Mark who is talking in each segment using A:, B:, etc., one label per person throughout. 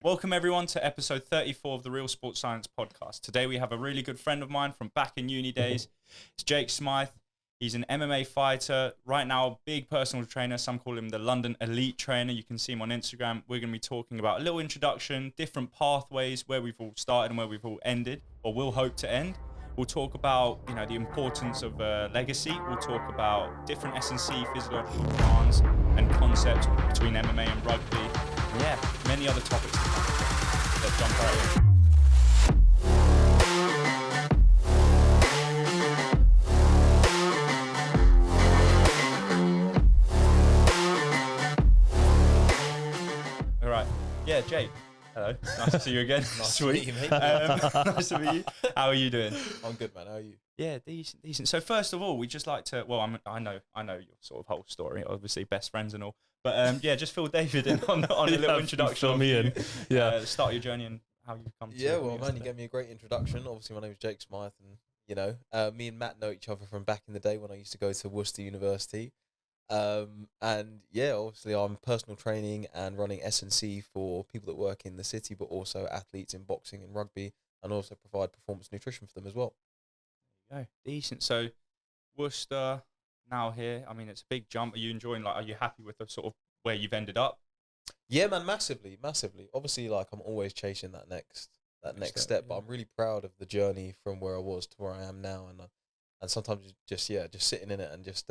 A: Welcome everyone to episode 34 of the Real Sports Science podcast. Today we have a really good friend of mine from back in uni days. It's Jake Smythe. He's an MMA fighter. Right now, a big personal trainer. Some call him the London Elite Trainer. You can see him on Instagram. We're going to be talking about a little introduction, different pathways, where we've all started and where we've all ended, or will hope to end. We'll talk about, the importance of legacy. We'll talk about different S&C physiological demands and concepts between MMA and rugby. Yeah, many other topics to come. Let's jump right in. All right. Yeah, Jake. Hello. Nice to see you again.
B: Nice
A: Sweet.
B: to meet you, mate.
A: Nice to meet you. How are you doing?
B: I'm good, man. How are you?
A: Yeah, decent. So first of all, we just like to. Well, I know your sort of whole story. Obviously, best friends and all. But just fill David in on a little introduction.
C: Fill me in. Yeah.
A: Start your journey and how you've come to.
B: Yeah, well, man, you gave me a great introduction. Obviously, my name is Jake Smythe, and me and Matt know each other from back in the day when I used to go to Worcester University. And yeah, obviously, I'm personal training and running S&C for people that work in the city, but also athletes in boxing and rugby, and also provide performance nutrition for them as well.
A: There you go. Decent. So Worcester. Now here, I mean, it's a big jump. Are you enjoying? Are you happy with the sort of where you've ended up?
B: Yeah, man, massively. Obviously, I'm always chasing that next step. But I'm really proud of the journey from where I was to where I am now, and sometimes just sitting in it and just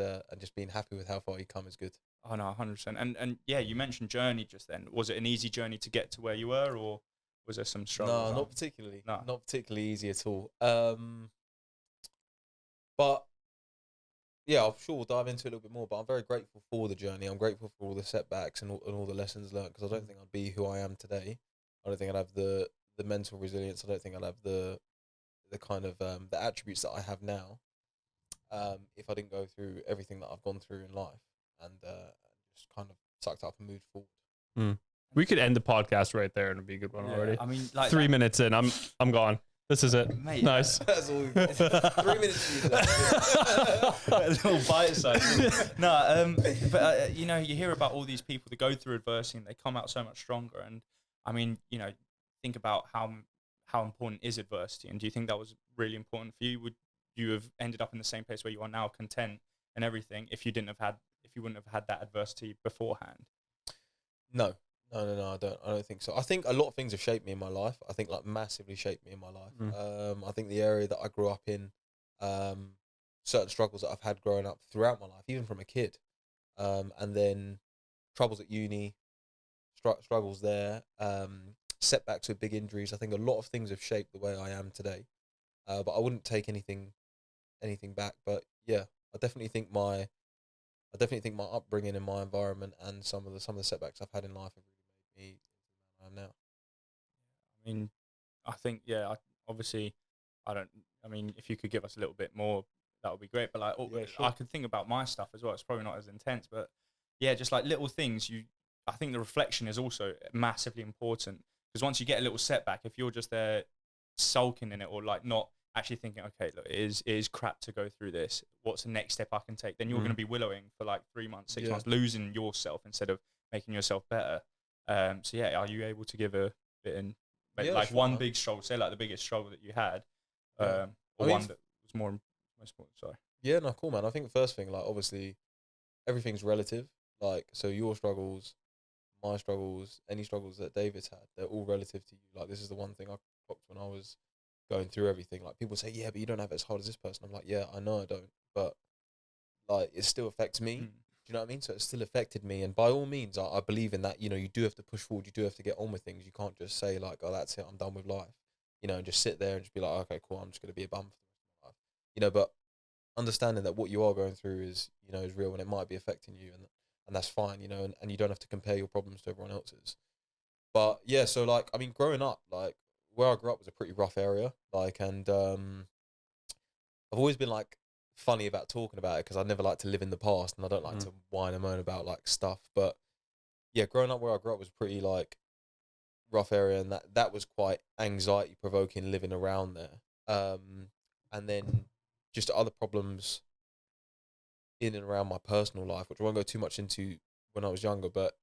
B: being happy with how far you come is good.
A: Oh no, 100%. And yeah, you mentioned journey just then. Was it an easy journey to get to where you were, or was there some struggle?
B: No, not particularly.
A: No.
B: Not particularly easy at all. But yeah, I'm sure we'll dive into it a little bit more, but I'm very grateful for the journey. I'm grateful for all the setbacks and all the lessons learned, because I don't think I'd be who I am today. I don't think I'd have the mental resilience. I don't think I'd have the kind of the attributes that I have now if I didn't go through everything that I've gone through in life and just kind of sucked up and moved forward.
C: We could end the podcast right there and it'd be a good one already.
A: I mean,
C: 3 minutes in, I'm gone. This is it.
A: Mate,
C: nice.
B: That's all we've got. 3 minutes for you today.
A: A little bite size. No, but you hear about all these people that go through adversity and they come out so much stronger. And I mean, think about how important is adversity, and do you think that was really important for you? Would you have ended up in the same place where you are now, content and everything, if you wouldn't have had that adversity beforehand?
B: No, I don't think so. I think a lot of things have shaped me in my life. I think massively shaped me in my life. I think the area that I grew up in, certain struggles that I've had growing up throughout my life, even from a kid, and then troubles at uni, struggles there, setbacks with big injuries. I think a lot of things have shaped the way I am today. But I wouldn't take anything back. But yeah, I definitely think my upbringing and my environment and some of the setbacks I've had in life have really made me the man I am now.
A: I mean, I think, obviously, if you could give us a little bit more, that would be great. But
B: Sure.
A: I could think about my stuff as well. It's probably not as intense, but yeah, just like little things. I think the reflection is also massively important, because once you get a little setback, if you're just there sulking in it, or not actually thinking, okay, look, it is crap to go through this, what's the next step I can take, then you're going to be willowing for 3 months, 6 months, losing yourself instead of making yourself better. So yeah, are you able to give a bit in one big struggle, say the biggest struggle that you had, or one that was most important? Sorry.
B: Yeah, no, cool, man. I think the first thing, obviously everything's relative. So your struggles, my struggles, any struggles that David's had, they're all relative to you. This is the one thing I clocked when I was going through everything. People say, yeah, but you don't have it as hard as this person. I'm like, yeah, I know I don't, but it still affects me. Do you know what I mean? So it still affected me, and by all means, I believe in that. You do have to push forward. You do have to get on with things. You can't just say oh, that's it, I'm done with life. And just sit there and just be like, okay, cool, I'm just going to be a bum for the rest of my life. But understanding that what you are going through is real, and it might be affecting you, and that's fine. And you don't have to compare your problems to everyone else's. But yeah, so growing up, where I grew up was a pretty rough area, and I've always been funny about talking about it, because I never like to live in the past, and I don't like to whine and moan about stuff. But yeah, growing up where I grew up was pretty rough area, and that was quite anxiety provoking living around there. And then just other problems in and around my personal life, which I won't go too much into when I was younger, but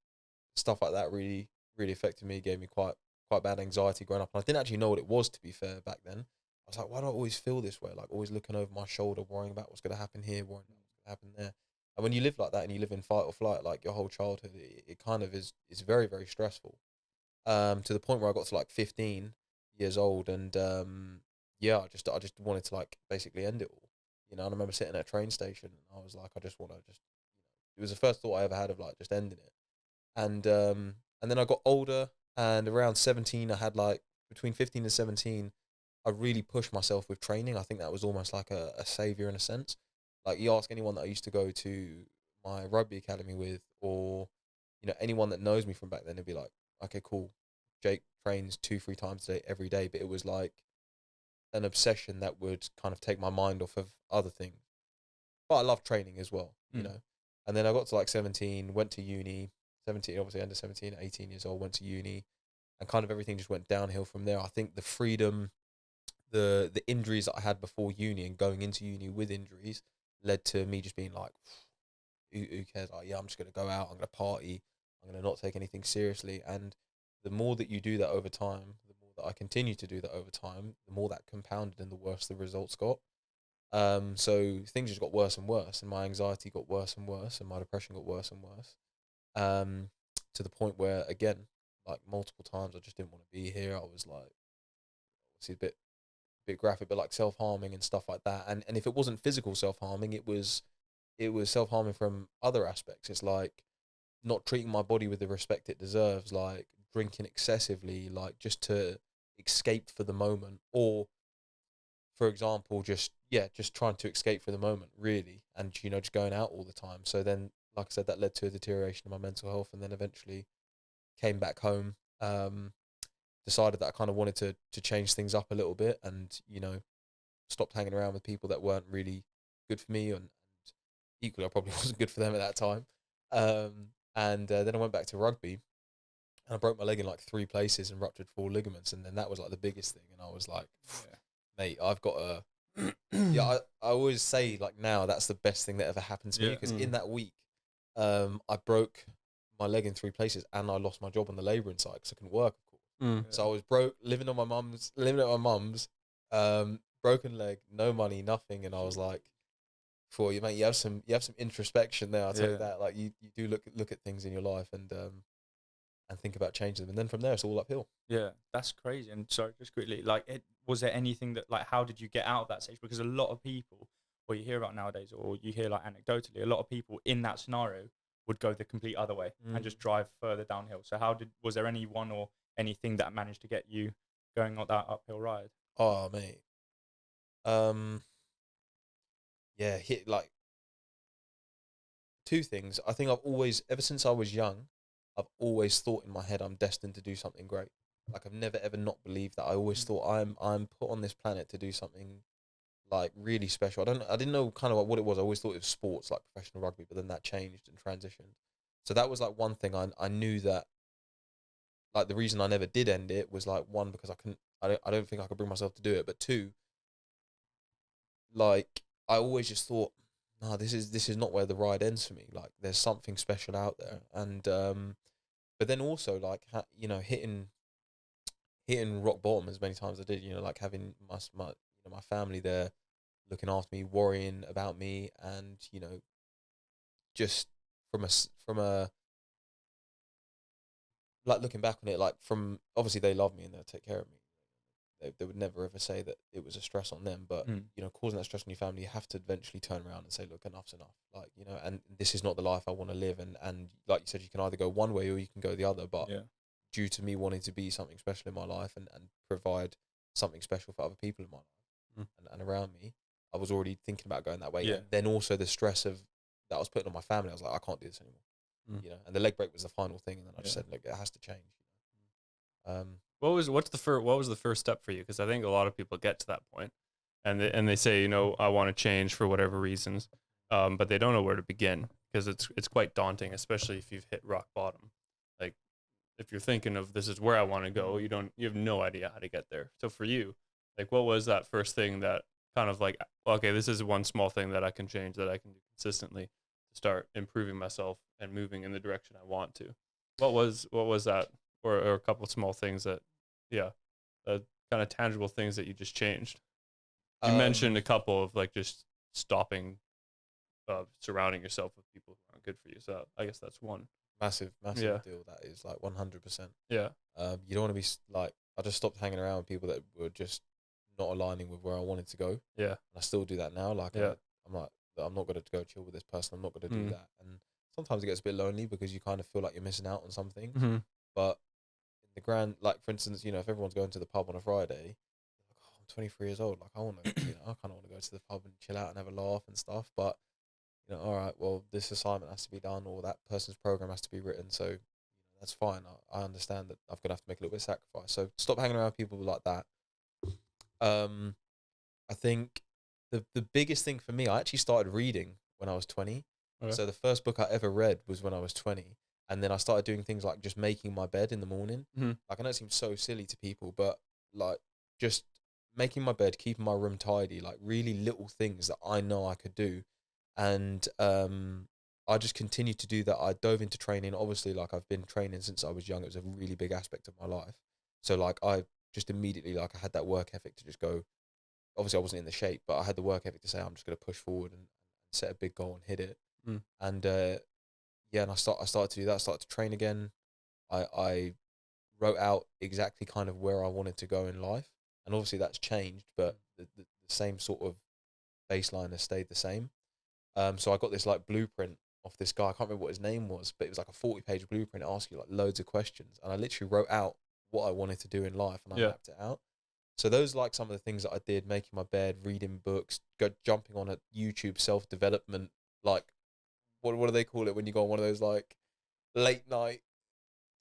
B: stuff like that really, really affected me, gave me quite quite bad anxiety growing up, and I didn't actually know what it was, to be fair, back then. I was like, why do I always feel this way? Like, always looking over my shoulder, worrying about what's going to happen here, worrying about what's going to happen there. And when you live like that and you live in fight or flight, like your whole childhood, it kind of is very, very stressful. To the point where I got to like 15 years old, and yeah, I just wanted to like basically end it all. You know, and I remember sitting at a train station, and I was like, I just want to just. It was the first thought I ever had of like just ending it, and then I got older, and around 17, I had like between 15 and 17, I really pushed myself with training. I think that was almost like a savior in a sense. Like, you ask anyone that I used to go to my rugby academy with, or you know, anyone that knows me from back then, they'd be like, okay, cool, Jake trains 2-3 times a day every day. But it was like an obsession that would kind of take my mind off of other things. But I love training as well, you know. And then I got to like 17, went to uni. 17, obviously under 17, 18 years old, went to uni, and kind of everything just went downhill from there. I think the freedom, the injuries that I had before uni and going into uni with injuries led to me just being like, who cares? Like, yeah, I'm just going to go out, I'm going to party, I'm going to not take anything seriously. And the more that you do that over time, the more that I continue to do that over time, the more that compounded and the worse the results got. So things just got worse and worse, and my anxiety got worse and worse, and my depression got worse and worse. To the point where, again, like multiple times, I just didn't want to be here. I was like, obviously a bit graphic, but like self-harming and stuff like that. And if it wasn't physical self-harming, it was self-harming from other aspects. It's like not treating my body with the respect it deserves, like drinking excessively, like just to escape for the moment, or for example, just trying to escape for the moment, really, and you know, just going out all the time. So then, like I said, that led to a deterioration of my mental health, and then eventually came back home, decided that I kind of wanted to change things up a little bit, and you know, stopped hanging around with people that weren't really good for me, and equally I probably wasn't good for them at that time. And then I went back to rugby, and I broke my leg in like 3 places and ruptured 4 ligaments, and then that was like the biggest thing, and I was like, mate, I've got a yeah. I always say like now that's the best thing that ever happened to me, because in that week, I broke my leg in 3 places, and I lost my job on the labouring side because I couldn't work, of course. So I was broke, living at my mum's, broken leg, no money, nothing, and I was like, for you, mate, you have some introspection there. I'll tell you that. Like you do look at things in your life and think about changing them, and then from there it's all uphill.
A: Yeah, that's crazy. And sorry, just quickly, like, was there anything that, like, how did you get out of that stage? Because a lot of people, what you hear about nowadays, or you hear like anecdotally, a lot of people in that scenario would go the complete other way and just drive further downhill. So was there anyone or anything that managed to get you going on that uphill ride?
B: Oh, mate. Yeah, hit like 2 things. I think I've always, ever since I was young, I've always thought in my head I'm destined to do something great. Like, I've never ever not believed that. I always thought I'm put on this planet to do something like really special. I didn't know kind of what it was. I always thought it was sports, like professional rugby, but then that changed and transitioned. So that was like one thing I knew that, like, the reason I never did end it was like, 1, because I don't think I could bring myself to do it, but 2, like, I always just thought, no, this is not where the ride ends for me. Like, there's something special out there. And but then also, like, you know, hitting rock bottom as many times as I did, you know, like having my family there looking after me, worrying about me, and you know, just from a like, looking back on it, like, from, obviously they love me and they'll take care of me. They would never ever say that it was a stress on them, but you know, causing that stress on your family, you have to eventually turn around and say, look, enough's enough. Like, you know, and this is not the life I want to live. And like you said, you can either go one way or you can go the other. But due to me wanting to be something special in my life and prove something special for other people in my life and around me, I was already thinking about going that way. And then also the stress of that I was putting on my family, I was like, I can't do this anymore. You know, and the leg break was the final thing, and then I just said, look, it has to change.
C: What was the first step for you? Because I think a lot of people get to that point, and they say, you know, I want to change for whatever reasons, but they don't know where to begin, because it's quite daunting, especially if you've hit rock bottom. Like, if you're thinking of, this is where I want to go, you have no idea how to get there. So for you, like, what was that first thing that kind of like, okay, this is one small thing that I can change, that I can do consistently to start improving myself and moving in the direction I want to? What was that? Or a couple of small things that Yeah, kind of tangible things that you just changed. You mentioned a couple of like just stopping, surrounding yourself with people who aren't good for you. So I guess that's one.
B: Massive
C: Yeah.
B: deal. That is like 100%.
C: Yeah.
B: You don't want to be like, I just stopped hanging around with people that were just not aligning with where I wanted to go.
C: Yeah.
B: And I still do that now. Like,
C: Yeah.
B: I'm like, I'm not going to go chill with this person. I'm not going to do
C: Mm.
B: that. And sometimes it gets a bit lonely because you kind of feel like you're missing out on something.
C: Mm-hmm.
B: But in the grand, like for instance, you know, if everyone's going to the pub on a Friday, like, oh, I'm 23 years old. Like I want to, you know, I kind of want to go to the pub and chill out and have a laugh and stuff. But you know, all right, well, this assignment has to be done, or that person's program has to be written. So, you know, that's fine. I understand that I'm gonna have to make a little bit of sacrifice. So stop hanging around people like that. I think the biggest thing for me, I actually started reading when I was 20.
C: Okay.
B: So the first book I ever read was when I was 20. And then I started doing things like just making my bed in the morning.
C: Mm-hmm.
B: Like I know it seems so silly to people, but like just making my bed, keeping my room tidy, like really little things that I know I could do. And I just continued to do that. I dove into training. Obviously, like I've been training since I was young. It was a really big aspect of my life. So like I just immediately, like I had that work ethic to just go. Obviously, I wasn't in the shape, but I had the work ethic to say I'm just going to push forward and set a big goal and hit it.
C: Mm.
B: And yeah, and I started to do that. I started to train again. I wrote out exactly kind of where I wanted to go in life, and obviously that's changed, but the same sort of baseline has stayed the same. So I got this like blueprint off this guy. I can't remember what his name was, but it was like a 40-page blueprint. It asked you like loads of questions, and I literally wrote out what I wanted to do in life, and I mapped it out. So those are like some of the things that I did: making my bed, reading books, jumping on a YouTube self-development, like what do they call it when you go on one of those like late night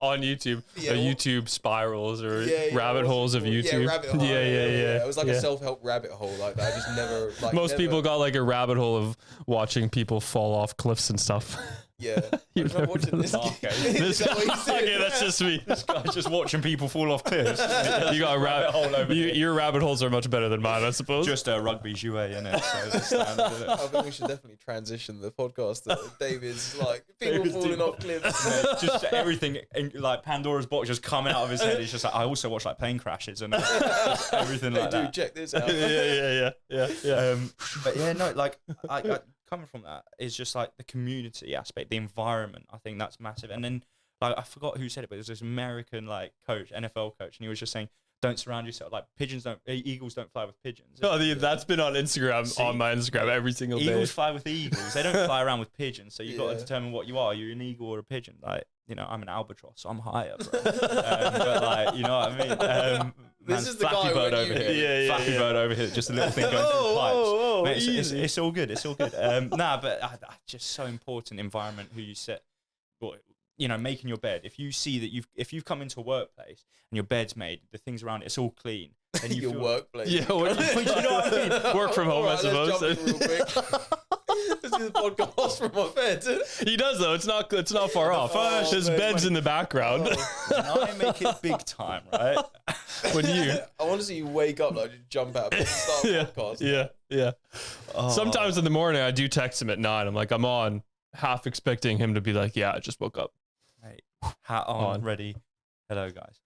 C: on YouTube, YouTube spirals or rabbit holes of YouTube.
B: Yeah, rabbit hole.
C: Yeah.
B: It was like a self-help rabbit hole like that. I just never like.
C: Most people got like a rabbit hole of watching people fall off cliffs and stuff.
B: Yeah, I'm watching this.
C: Okay, that's just me.
A: This guy's just watching people fall off cliffs.
C: You got a rabbit hole over your rabbit holes are much better than mine, I suppose.
A: Just a rugby jouet, innit? So that's standard, isn't it?
B: I think we should definitely transition the podcast to David's like people falling off cliffs.
A: Mate, just everything, like Pandora's box just coming out of his head. He's just like, I also watch like plane crashes and just everything like that.
B: Dude, check this out.
C: Yeah.
A: But yeah, no, like I coming from that is just like the community aspect, the environment. I think that's massive. And then like I forgot who said it, but it was this American like coach, NFL coach, and he was just saying, don't surround yourself like eagles don't fly with pigeons.
C: Oh, that's been on Instagram, on my Instagram every single day.
A: Eagles fly with eagles. They don't fly around with pigeons. So you've got to determine what you are. You're an eagle or a pigeon. Like, you know, I'm an albatross, so I'm higher, bro. But like, you know what I mean?
B: This is the
A: Flappy
B: guy
A: Bird over here. Flappy Bird over here. Just a little thing going through the pipes. Mate, it's all good. It's all good. But just so important environment who you set. You know, making your bed. If you see that if you've come into a workplace and your bed's made, the things around it's all clean. Then you
B: your workplace.
C: Yeah, you know what I mean? Work from home, I suppose.
B: Let's jump in real quick. Let's do the podcast from my bed.
C: He does though. It's not far off. His bed's in the background.
A: I make it big time, right?
C: When
B: I want to see you wake up like just jump out of bed and start a podcast.
C: Yeah. Sometimes in the morning I do text him at 9. I'm like, I'm on, half expecting him to be like, yeah, I just woke up.
A: Mate, hat on, ready. Hello, guys.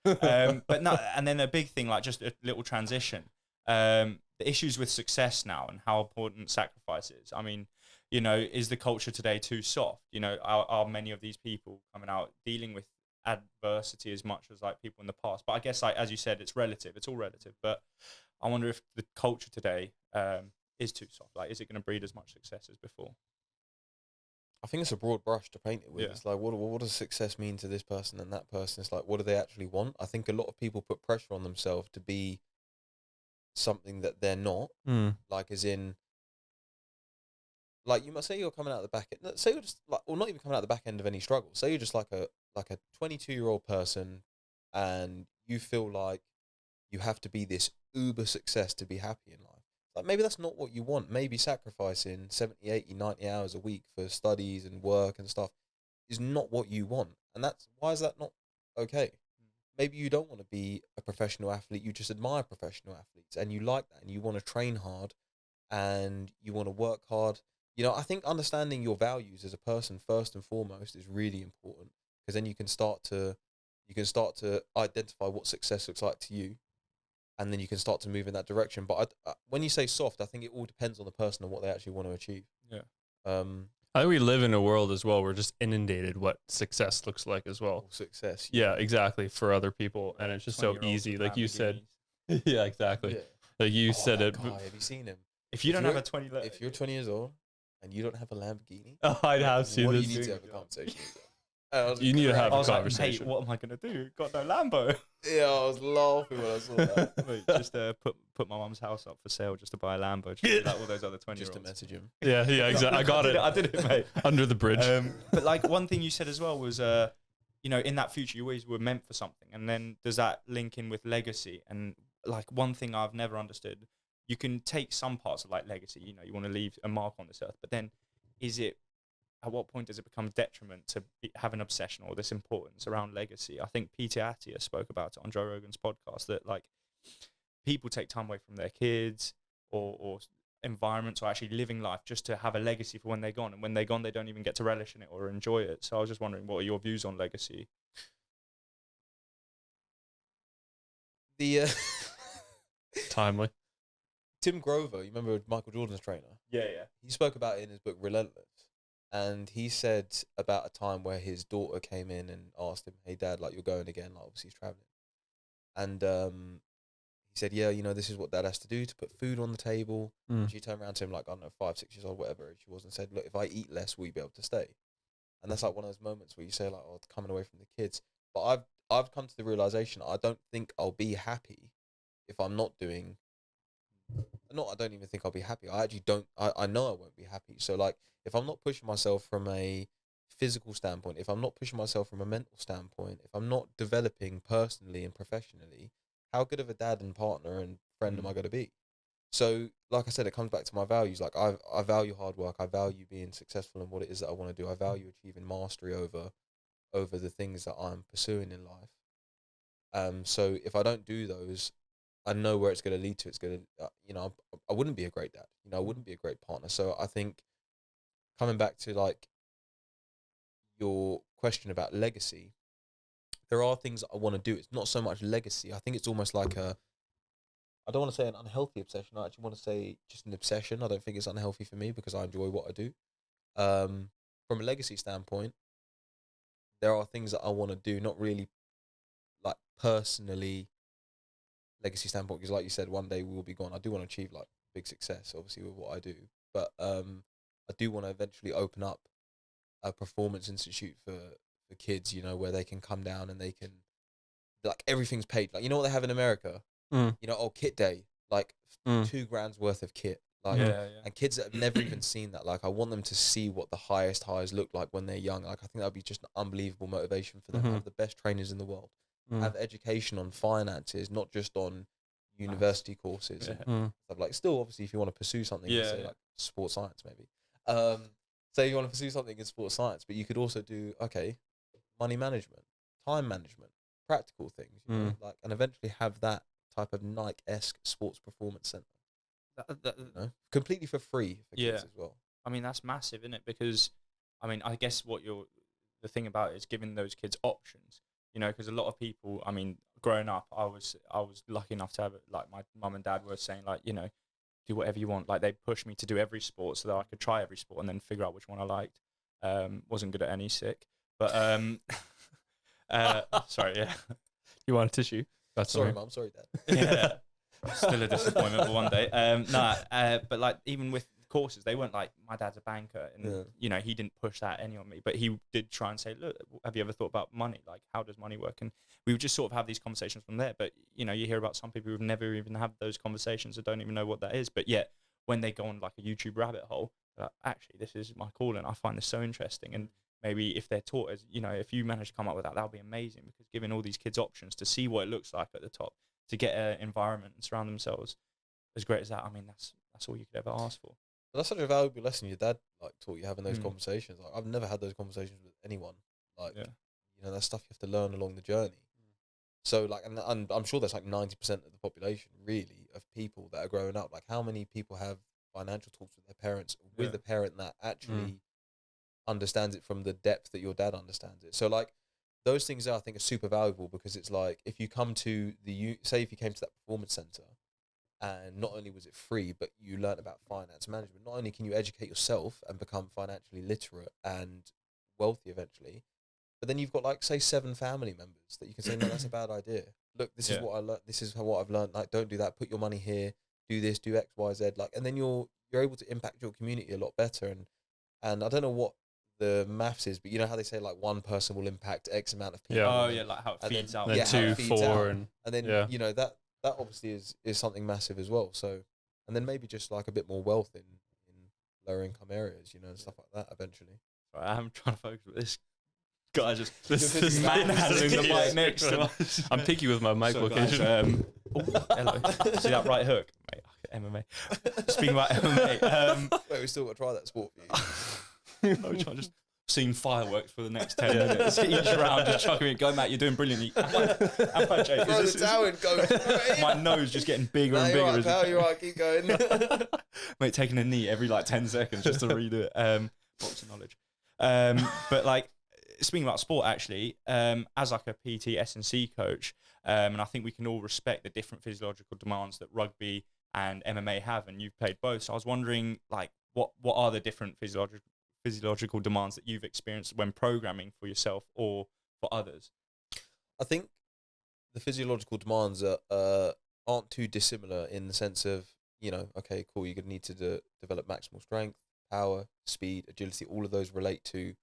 A: But no, and then a big thing, like just a little transition. The issues with success now and how important sacrifice is. I mean, you know, is the culture today too soft? You know, are many of these people coming out dealing with adversity as much as like people in the past? But I guess, like as you said, it's relative. It's all relative. But I wonder if the culture today is too soft. Like, is it going to breed as much success as before?
B: I think it's a broad brush to paint it with.
A: Yeah.
B: It's like, what does success mean to this person and that person? It's like, what do they actually want? I think a lot of people put pressure on themselves to be something that they're not. Like, as in, like you must say you're coming out the back end. Say you're just like, or not even coming out the back end of any struggle. Say you're just like a 22-year-old person, and you feel like you have to be this uber success to be happy in life. Like maybe that's not what you want. Maybe sacrificing 70, 80, 90 hours a week for studies and work and stuff is not what you want. And why is that not okay? Maybe you don't want to be a professional athlete. You just admire professional athletes and you like that and you want to train hard and you want to work hard. You know, I think understanding your values as a person first and foremost is really important, because then you can start to, you can start to identify what success looks like to you, and then you can start to move in that direction. But when you say soft, I think it all depends on the person and what they actually want to achieve.
A: Yeah.
C: I think we live in a world as well. We're just inundated what success looks like as well.
B: Success.
C: Yeah, exactly. For other people. And it's just so
A: 20-year-olds
C: easy.
A: with
C: Like you said.
A: Lamborghinis.
C: Yeah, exactly.
B: Yeah.
C: Like you said
B: that
C: it.
B: guy, have you seen him?
A: If you don't have a 20,
B: If you're 20 years old and you don't have a Lamborghini,
C: Oh, I'd have seen
B: what do
C: this.
B: you need to have a conversation?
C: You need to have
A: I
C: a
A: was like,
C: conversation.
A: mate, what am I gonna do? Got no Lambo.
B: Yeah, I was laughing when I saw that.
A: Mate, just put my mum's house up for sale just to buy a Lambo, just like all those other 20-year-olds.
B: Just to message him.
C: Yeah, exactly. I got it.
A: I did it, mate.
C: Under the bridge.
A: But like one thing you said as well was, you know, in that future you always were meant for something, and then does that link in with legacy? And like one thing I've never understood, you can take some parts of like legacy, you know, you want to leave a mark on this earth, but then at what point does it become detriment to have an obsession or this importance around legacy? I think Peter Attia spoke about it on Joe Rogan's podcast, that like people take time away from their kids or environments or actually living life just to have a legacy for when they're gone. And when they're gone, they don't even get to relish in it or enjoy it. So I was just wondering, what are your views on legacy?
C: Timely.
B: Tim Grover, you remember Michael Jordan's trainer?
A: Yeah.
B: He spoke about it in his book Relentless. And he said about a time where his daughter came in and asked him, "Hey, Dad, like you're going again?" Like obviously he's traveling. And he said, "Yeah, you know, this is what Dad has to do to put food on the table." And she turned around to him like, I don't know, 5, 6 years old, whatever she was, and said, "Look, if I eat less, will you be able to stay?" And that's like one of those moments where you say like, "Oh, it's coming away from the kids." But I've come to the realization I don't think I'll be happy if I'm not doing. I don't even think I'll be happy. I actually don't. I know I won't be happy. So like, if I'm not pushing myself from a physical standpoint, if I'm not pushing myself from a mental standpoint, if I'm not developing personally and professionally, how good of a dad and partner and friend am I going to be? So, like I said, it comes back to my values. Like I value hard work. I value being successful in what it is that I want to do. I value achieving mastery over the things that I'm pursuing in life. So if I don't do those, I know where it's going to lead to. It's going to, you know, I wouldn't be a great dad. You know, I wouldn't be a great partner. So I think coming back to like your question about legacy, there are things that I want to do. It's not so much legacy. I think it's almost like I don't want to say an unhealthy obsession. I actually want to say just an obsession. I don't think it's unhealthy for me because I enjoy what I do. From a legacy standpoint, there are things that I want to do, not really like personally legacy standpoint, because like you said, one day we will be gone. I do want to achieve like big success, obviously, with what I do, but I do want to eventually open up a performance institute for kids, you know, where they can come down and they can, like, everything's paid. Like, you know what they have in America? You know, kit day, like $2,000 worth of kit. Like, and kids that have never even seen that, like, I want them to see what the highest highs look like when they're young. Like, I think that would be just an unbelievable motivation for them. Have the best trainers in the world. Have education on finances, not just on university courses and stuff. Like, still, obviously, if you want to pursue something, say like sports science, maybe. Say you want to pursue something in sports science, but you could also do money management, time management, practical things, you know, like, and eventually have that type of Nike-esque sports performance center, you know, completely for free for kids as well.
A: I mean, that's massive, isn't it? Because, I mean, I guess the thing about it is giving those kids options. You know, because a lot of people, I mean, growing up, I was lucky enough to have it. Like, my mum and dad were saying, like, you know, do whatever you want. Like, they pushed me to do every sport so that I could try every sport and then figure out which one I liked. Wasn't good at any, sick. But sorry, yeah.
C: You want a tissue?
B: Sorry, Mum. Sorry, Dad.
A: Yeah. Still a disappointment for one day. But like, even with courses, they weren't like, my dad's a banker, and you know, he didn't push that any on me, but he did try and say, look, have you ever thought about money? Like, how does money work? And we would just sort of have these conversations from there. But you know, you hear about some people who've never even had those conversations or don't even know what that is, but yet when they go on like a YouTube rabbit hole, like, actually, this is my calling. I find this so interesting. And maybe if they're taught, as you know, if you manage to come up with that, that'll be amazing, because giving all these kids options to see what it looks like at the top, to get an environment and surround themselves as great as that, I mean, that's all you could ever ask for.
B: But that's such a valuable lesson your dad like taught you, having those conversations. Like, I've never had those conversations with anyone. Like, you know, that's stuff you have to learn along the journey. So like, and I'm sure there's like 90% of the population really of people that are growing up. Like, how many people have financial talks with their parents, with a parent that actually understands it from the depth that your dad understands it? So like, those things I think are super valuable, because it's like if you come to say if you came to that performance center, and not only was it free, but you learn about finance management. Not only can you educate yourself and become financially literate and wealthy eventually, but then you've got like say 7 family members that you can say, no, that's a bad idea. Look, this is what I learned. This is what I've learned. Like, don't do that. Put your money here. Do this. Do X, Y, Z. Like, and then you're able to impact your community a lot better. And I don't know what the maths is, but you know how they say like one person will impact X amount of people.
A: Oh yeah, like how it feeds out.
C: Then 2, 4, and
B: then you know that obviously is something massive as well. So, and then maybe just like a bit more wealth in lower income areas, you know, and stuff like that eventually.
A: Sorry, I'm trying to focus with this guy just
C: this
A: manhandling the mic next to us.
C: I'm picky with my mic
A: So,
C: location.
A: guys, hello. See that right hook? Mate, MMA. Speaking about MMA,
B: Wait, we still got to try that sport for you.
A: I'm just seeing fireworks for the next 10 minutes. Each round, just chucking it. Go, Matt, you're doing brilliantly. Jake,
B: Throw the towel and go.
A: My nose just getting bigger
B: No,
A: and
B: you're
A: bigger.
B: right, pal, you're right, keep going.
A: Mate, taking a knee every like 10 seconds just to redo it. Boxing knowledge. But like, speaking about sport, actually, as like a PT S&C coach, and I think we can all respect the different physiological demands that rugby and MMA have, and you've played both. So I was wondering, like, what are the different physiological demands that you've experienced when programming for yourself or for others?
B: I think the physiological demands aren't too dissimilar in the sense of, you know, okay, cool, you're going to need to develop maximal strength, power, speed, agility. All of those relate to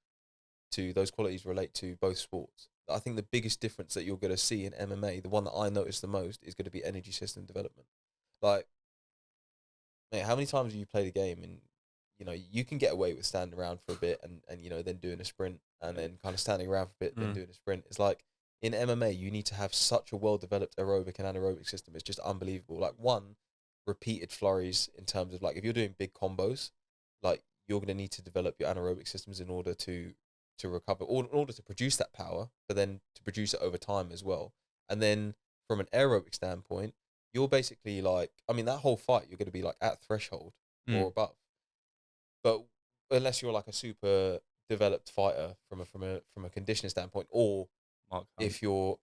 B: those qualities relate to both sports. I think the biggest difference that you're going to see in MMA, the one that I notice the most, is going to be energy system development. Like, mate, how many times have you played a game and, you know, you can get away with standing around for a bit and you know, then doing a sprint and then kind of standing around for a bit, then doing a sprint. It's like in MMA, you need to have such a well-developed aerobic and anaerobic system. It's just unbelievable. Like, one, repeated flurries in terms of like, if you're doing big combos, like you're going to need to develop your anaerobic systems in order to recover, or in order to produce that power, but then to produce it over time as well. And then from an aerobic standpoint, you're basically like, I mean, that whole fight, you're going to be like at threshold or above. But unless you're like a super developed fighter from a conditioning standpoint, or if you're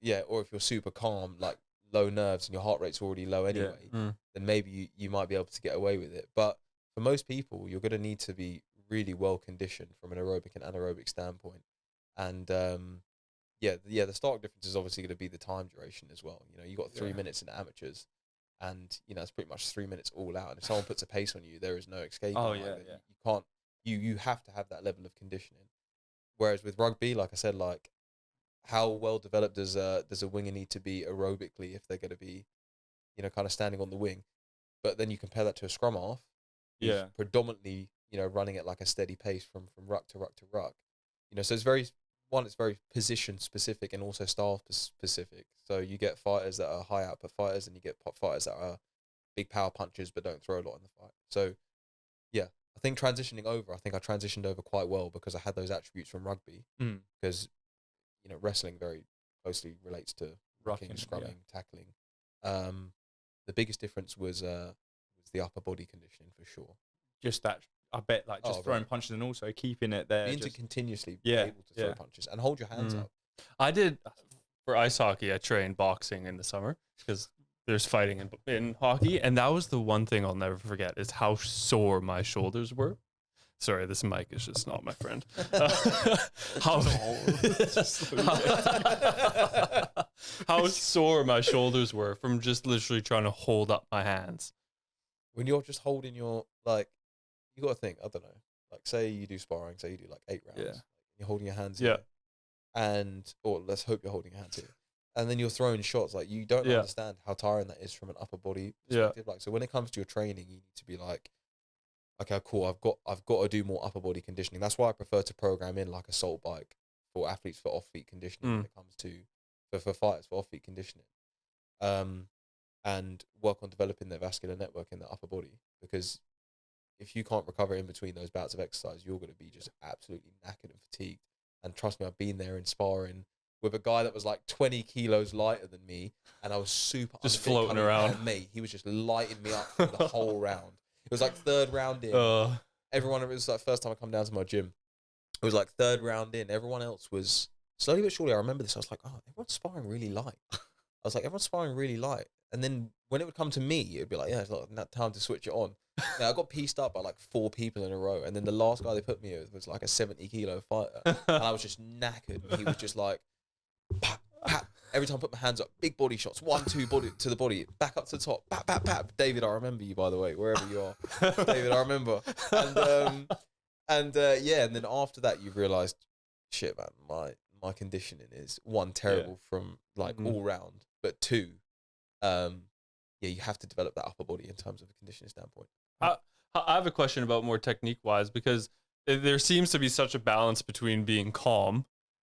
B: super calm, like low nerves and your heart rate's already low anyway, then maybe you might be able to get away with it. But for most people, you're going to need to be really well conditioned from an aerobic and anaerobic standpoint. And the stark difference is obviously going to be the time duration as well. You know, you got 3 minutes in amateurs, and you know it's pretty much 3 minutes all out. And if someone puts a pace on you, there is no escape. You can't. You have to have that level of conditioning. Whereas with rugby, like I said, like how well developed does a winger need to be aerobically if they're going to be, you know, kind of standing on the wing? But then you compare that to a scrum half, who's predominantly, you know, running at like a steady pace from ruck to ruck to ruck. You know, so it's very position specific and also style specific. So you get fighters that are high output fighters, and you get fighters that are big power punchers but don't throw a lot in the fight. So yeah, I think I transitioned over quite well because I had those attributes from rugby. Because, you know, wrestling very closely relates to rucking, scrumming, tackling. The biggest difference was the upper body conditioning for sure.
A: Just that, I bet, like just throwing punches and also keeping it there.
B: You need to continuously be able to throw punches and hold your hands up.
C: I did for ice hockey. I trained boxing in the summer because there's fighting in hockey, and that was the one thing I'll never forget is how sore my shoulders were. Sorry, this mic is just not my friend. How sore my shoulders were from just literally trying to hold up my hands.
B: When you're just holding your, like, you got to think, I don't know, like say you do sparring, say you do like 8 rounds, you're holding your hands here, or let's hope you're holding your hands here, and then you're throwing shots, like you don't understand how tiring that is from an upper body perspective. Like, so when it comes to your training, you need to be like, okay, cool, I've got to do more upper body conditioning. That's why I prefer to program in like a salt bike for athletes for off-feet conditioning when it comes to for fighters for off-feet conditioning, and work on developing their vascular network in the upper body, because if you can't recover in between those bouts of exercise, you're going to be just absolutely knackered and fatigued. And trust me, I've been there in sparring with a guy that was like 20 kilos lighter than me, and I was super
C: just floating around.
B: Mate, he was just lighting me up for the whole round. It was like third round in. Everyone, it was like first time I come down to my gym. It was like third round in. Everyone else was slowly but surely, I remember this. I was like, oh, everyone's sparring really light. I was like, everyone's sparring really light. And then when it would come to me, it'd be like, yeah, it's like time to switch it on. Now, I got pieced up by like 4 people in a row. And then the last guy they put me with was like a 70-kilo fighter. And I was just knackered. And he was just like, pap, pap. Every time I put my hands up, big body shots, 1, 2 body to the body, back up to the top, pap, pap, pap. David, I remember you, by the way, wherever you are. David, I remember. And yeah, and then after that, you've realised, shit, man, my conditioning is 1, terrible from like all round, but 2, yeah, you have to develop that upper body in terms of a conditioning standpoint.
C: I have a question about more technique wise, because there seems to be such a balance between being calm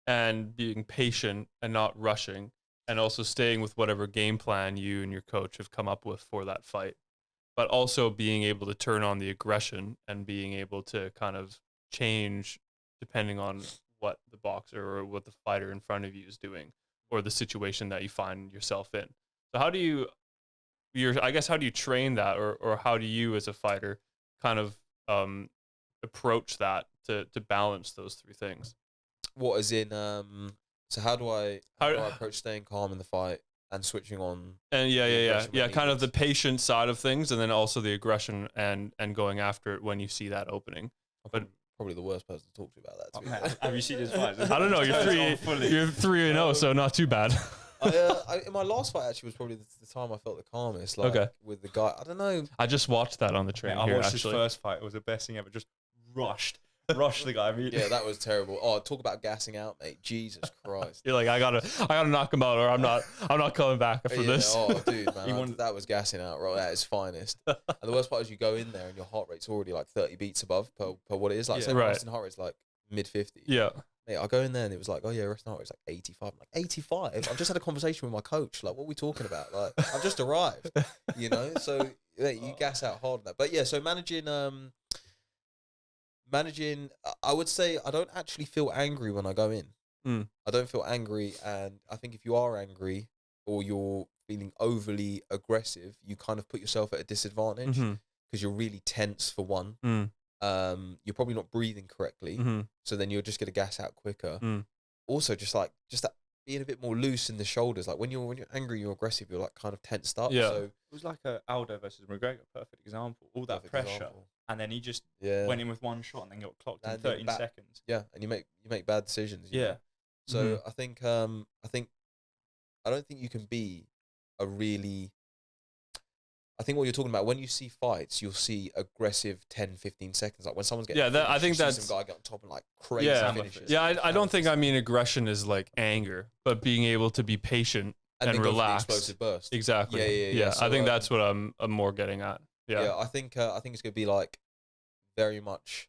C: and being patient and not rushing, and also staying with whatever game plan you and your coach have come up with for that fight, but also being able to turn on the aggression and being able to kind of change depending on what the boxer or what the fighter in front of you is doing, or the situation that you find yourself in. So how do you train that, or how do you as a fighter kind of approach that to balance those 3 things?
B: What is in so how do I approach staying calm in the fight and switching on?
C: And yeah, kind of the patient side of things, and then also the aggression and going after it when you see that opening. But
B: probably the worst person to talk to about that.
A: Have you seen his fights?
C: I don't know. You're 3-0, so not too bad.
B: In my last fight, actually, was probably the time I felt the calmest. Like, with the guy, I don't know.
C: I just watched that on the train.
A: I watched his first fight. It was the best thing ever. Just rushed the guy immediately.
B: Yeah, that was terrible. Oh, talk about gassing out, mate. Jesus Christ.
C: You're like, I gotta knock him out, or I'm not coming back for this.
B: Oh, dude, man, that was gassing out right at its finest. And the worst part is you go in there and your heart rate's already like 30 beats above per what it is. Like, say my resting heart rate's like mid-50s.
C: Yeah.
B: Mate, I go in there and it was like, oh yeah, resting heart rate's like 85. I'm like, 85? I've just had a conversation with my coach. Like, what are we talking about? Like, I've just arrived, you know? So yeah, you gas out hard on that. But yeah, so managing, I would say I don't actually feel angry when I go in. I don't feel angry, and I think if you are angry or you're feeling overly aggressive, you kind of put yourself at a disadvantage because you're really tense for one. You're probably not breathing correctly, so then you're just going to gas out quicker. Also, just that being a bit more loose in the shoulders. Like when you're angry, you're aggressive, you're like kind of tensed up.
C: Yeah.
B: So
A: it was like a Aldo versus McGregor, perfect example. All that pressure, and then he just went in with one shot and then got clocked in 13 seconds.
B: Yeah, and you make bad decisions. You know? So I think I don't think you can be a really. I think what you're talking about, when you see fights, you'll see aggressive 10, 15 seconds. Like when someone's getting
C: I think that's
B: some guy get on top and like crazy finishes.
C: Yeah, I don't think I mean aggression is like anger, but being able to be patient and relax.
B: Explosive burst.
C: Exactly. Yeah. So, I think that's what I'm more getting at. Yeah.
B: I think it's gonna be like very much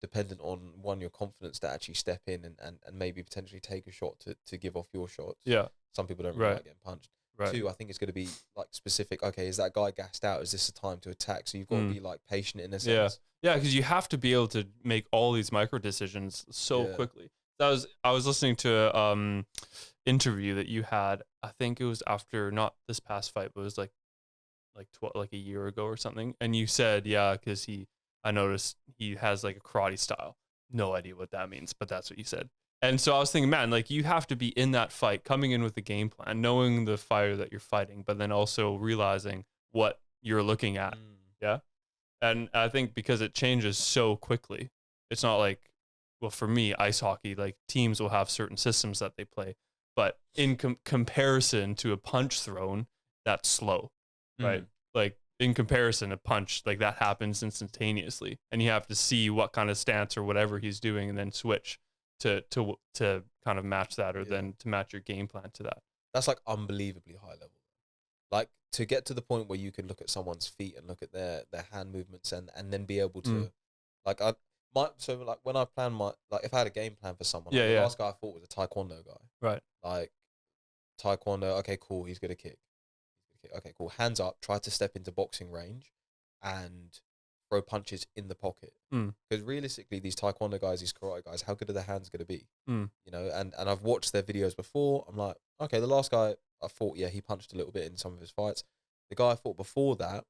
B: dependent on your confidence to actually step in and maybe potentially take a shot to give off your shots.
C: Yeah.
B: Some people don't really like getting punched. Right. 2, I think it's going to be like specific. Okay, is that guy gassed out? Is this the time to attack? So you've got to be like patient in a sense.
C: Yeah, because you have to be able to make all these micro decisions so quickly. I was listening to interview that you had. I think it was after not this past fight, but it was like a year ago or something. And you said, because I noticed he has like a karate style. No idea what that means, but that's what you said. And so I was thinking, man, like you have to be in that fight, coming in with the game plan, knowing the fighter that you're fighting, but then also realizing what you're looking at. Yeah. And I think because it changes so quickly, it's not like, well, for me, ice hockey, like teams will have certain systems that they play, but in comparison to a punch thrown, that's slow, right? Like in comparison, a punch like that happens instantaneously, and you have to see what kind of stance or whatever he's doing and then switch to kind of match that, or then to match your game plan to that.
B: That's like unbelievably high level. Like to get to the point where you can look at someone's feet and look at their hand movements and then be able to when I plan if I had a game plan for someone, the last guy I fought was a taekwondo guy.
C: Right.
B: Like taekwondo, okay, cool, he's gonna kick. Okay, cool. Hands up, try to step into boxing range and throw punches in the pocket. Because realistically, these taekwondo guys, these karate guys, how good are their hands going to be? You know, and I've watched their videos before. I'm like, okay, the last guy I fought, he punched a little bit in some of his fights. The guy I fought before that,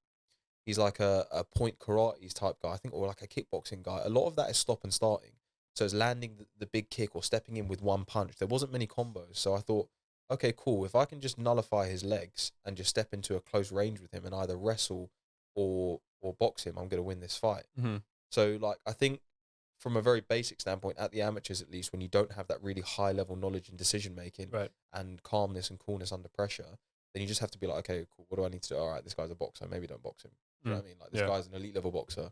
B: he's like a point karate type guy, I think, or like a kickboxing guy. A lot of that is stop and starting. So it's landing the big kick or stepping in with one punch. There wasn't many combos. So I thought, okay, cool. If I can just nullify his legs and just step into a close range with him and either wrestle or box him, I'm going to win this fight.
C: Mm-hmm.
B: So, like, I think from a very basic standpoint, at the amateurs at least, when you don't have that really high level knowledge and decision making and calmness and coolness under pressure, then you just have to be like, okay, cool, what do I need to do? All right, this guy's a boxer. Maybe don't box him. You know what I mean? Like, this guy's an elite level boxer.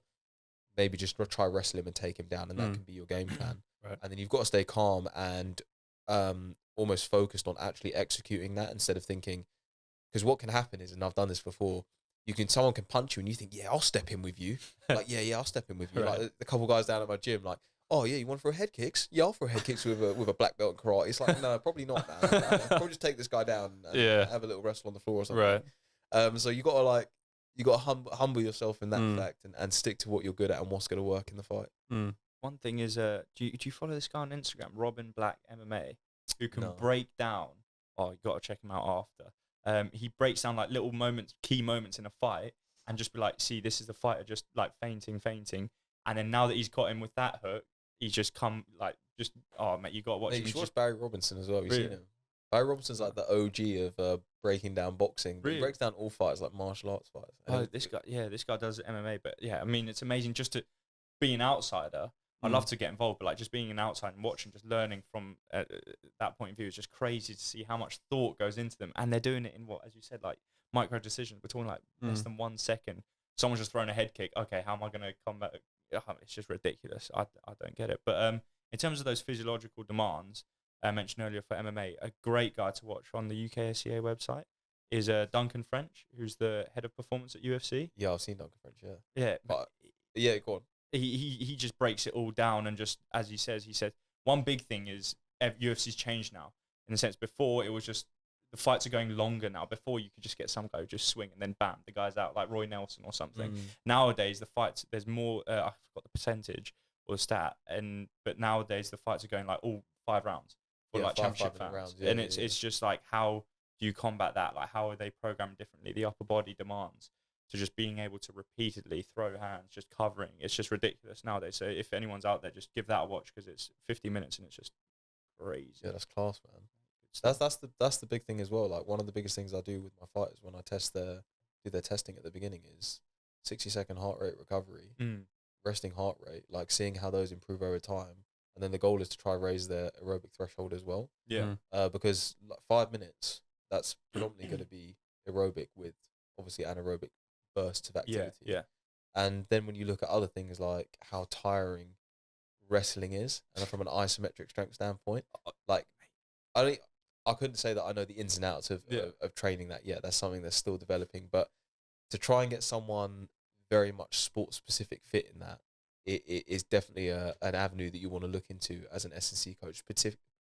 B: Maybe just try wrestle him and take him down, and that can be your game plan. And then you've got to stay calm and almost focused on actually executing that instead of thinking, because what can happen is, and I've done this before, someone can punch you and you think, yeah, I'll step in with you. Like, yeah, I'll step in with you. Like a couple guys down at my gym, like, oh yeah, you want to throw head kicks? Yeah, I'll throw head kicks with a black belt in karate. It's like, no, probably not, man. I'll probably just take this guy down and have a little wrestle on the floor or something. So you got to humble yourself in that fact and stick to what you're good at and what's going to work in the fight.
A: One thing is, do you follow this guy on Instagram, Robin Black MMA, who can break down? Oh, you got to check him out after. He breaks down like little moments, key moments in a fight, and just be like, see, this is the fighter just like feinting, and then now that he's got him with that hook, he's just come like just mate, you got to watch him.
B: You should watch Barry Robinson as well. Have you seen him? Barry Robinson's like the OG of breaking down boxing. Really? He breaks down all fights, like martial arts fights.
A: Oh, this guy does MMA, but yeah, I mean, it's amazing just to be an outsider. I'd love to get involved, but like just being an outsider and watching, just learning from that point of view is just crazy to see how much thought goes into them. And they're doing it in what, as you said, like micro decisions. We're talking like less than 1 second. Someone's just thrown a head kick. Okay, how am I going to combat? It's just ridiculous. I don't get it. But in terms of those physiological demands I mentioned earlier for MMA, a great guy to watch on the UKSCA website is Duncan French, who's the head of performance at UFC.
B: Yeah, I've seen Duncan French.
A: Yeah.
B: Yeah, go on.
A: He just breaks it all down and just, as he said, one big thing is UFC's changed now in the sense before it was just the fights are going longer now. Before you could just get some guy who just swing and then bam, the guy's out like Roy Nelson or something. Nowadays the fights, there's more. I forgot the percentage or the stat, but nowadays the fights are going like all 5 rounds or like championship rounds. And it's just like, how do you combat that? Like, how are they programmed differently? The upper body demands. So just being able to repeatedly throw hands, just covering, it's just ridiculous nowadays. So if anyone's out there, just give that a watch because it's 50 minutes and it's just crazy.
B: Yeah, that's class, man. That's the big thing as well. Like, one of the biggest things I do with my fighters when I do their testing at the beginning is 60-second heart rate recovery, resting heart rate, like seeing how those improve over time. And then the goal is to try raise their aerobic threshold as well.
A: Yeah.
B: Because like 5 minutes, that's predominantly going to be aerobic with obviously anaerobic bursts of activity.
A: Yeah.
B: And then when you look at other things like how tiring wrestling is, and from an isometric strength standpoint, like I couldn't say that I know the ins and outs of training that yet. That's something that's still developing. But to try and get someone very much sport specific fit in that, it is definitely an avenue that you want to look into as an S&C coach,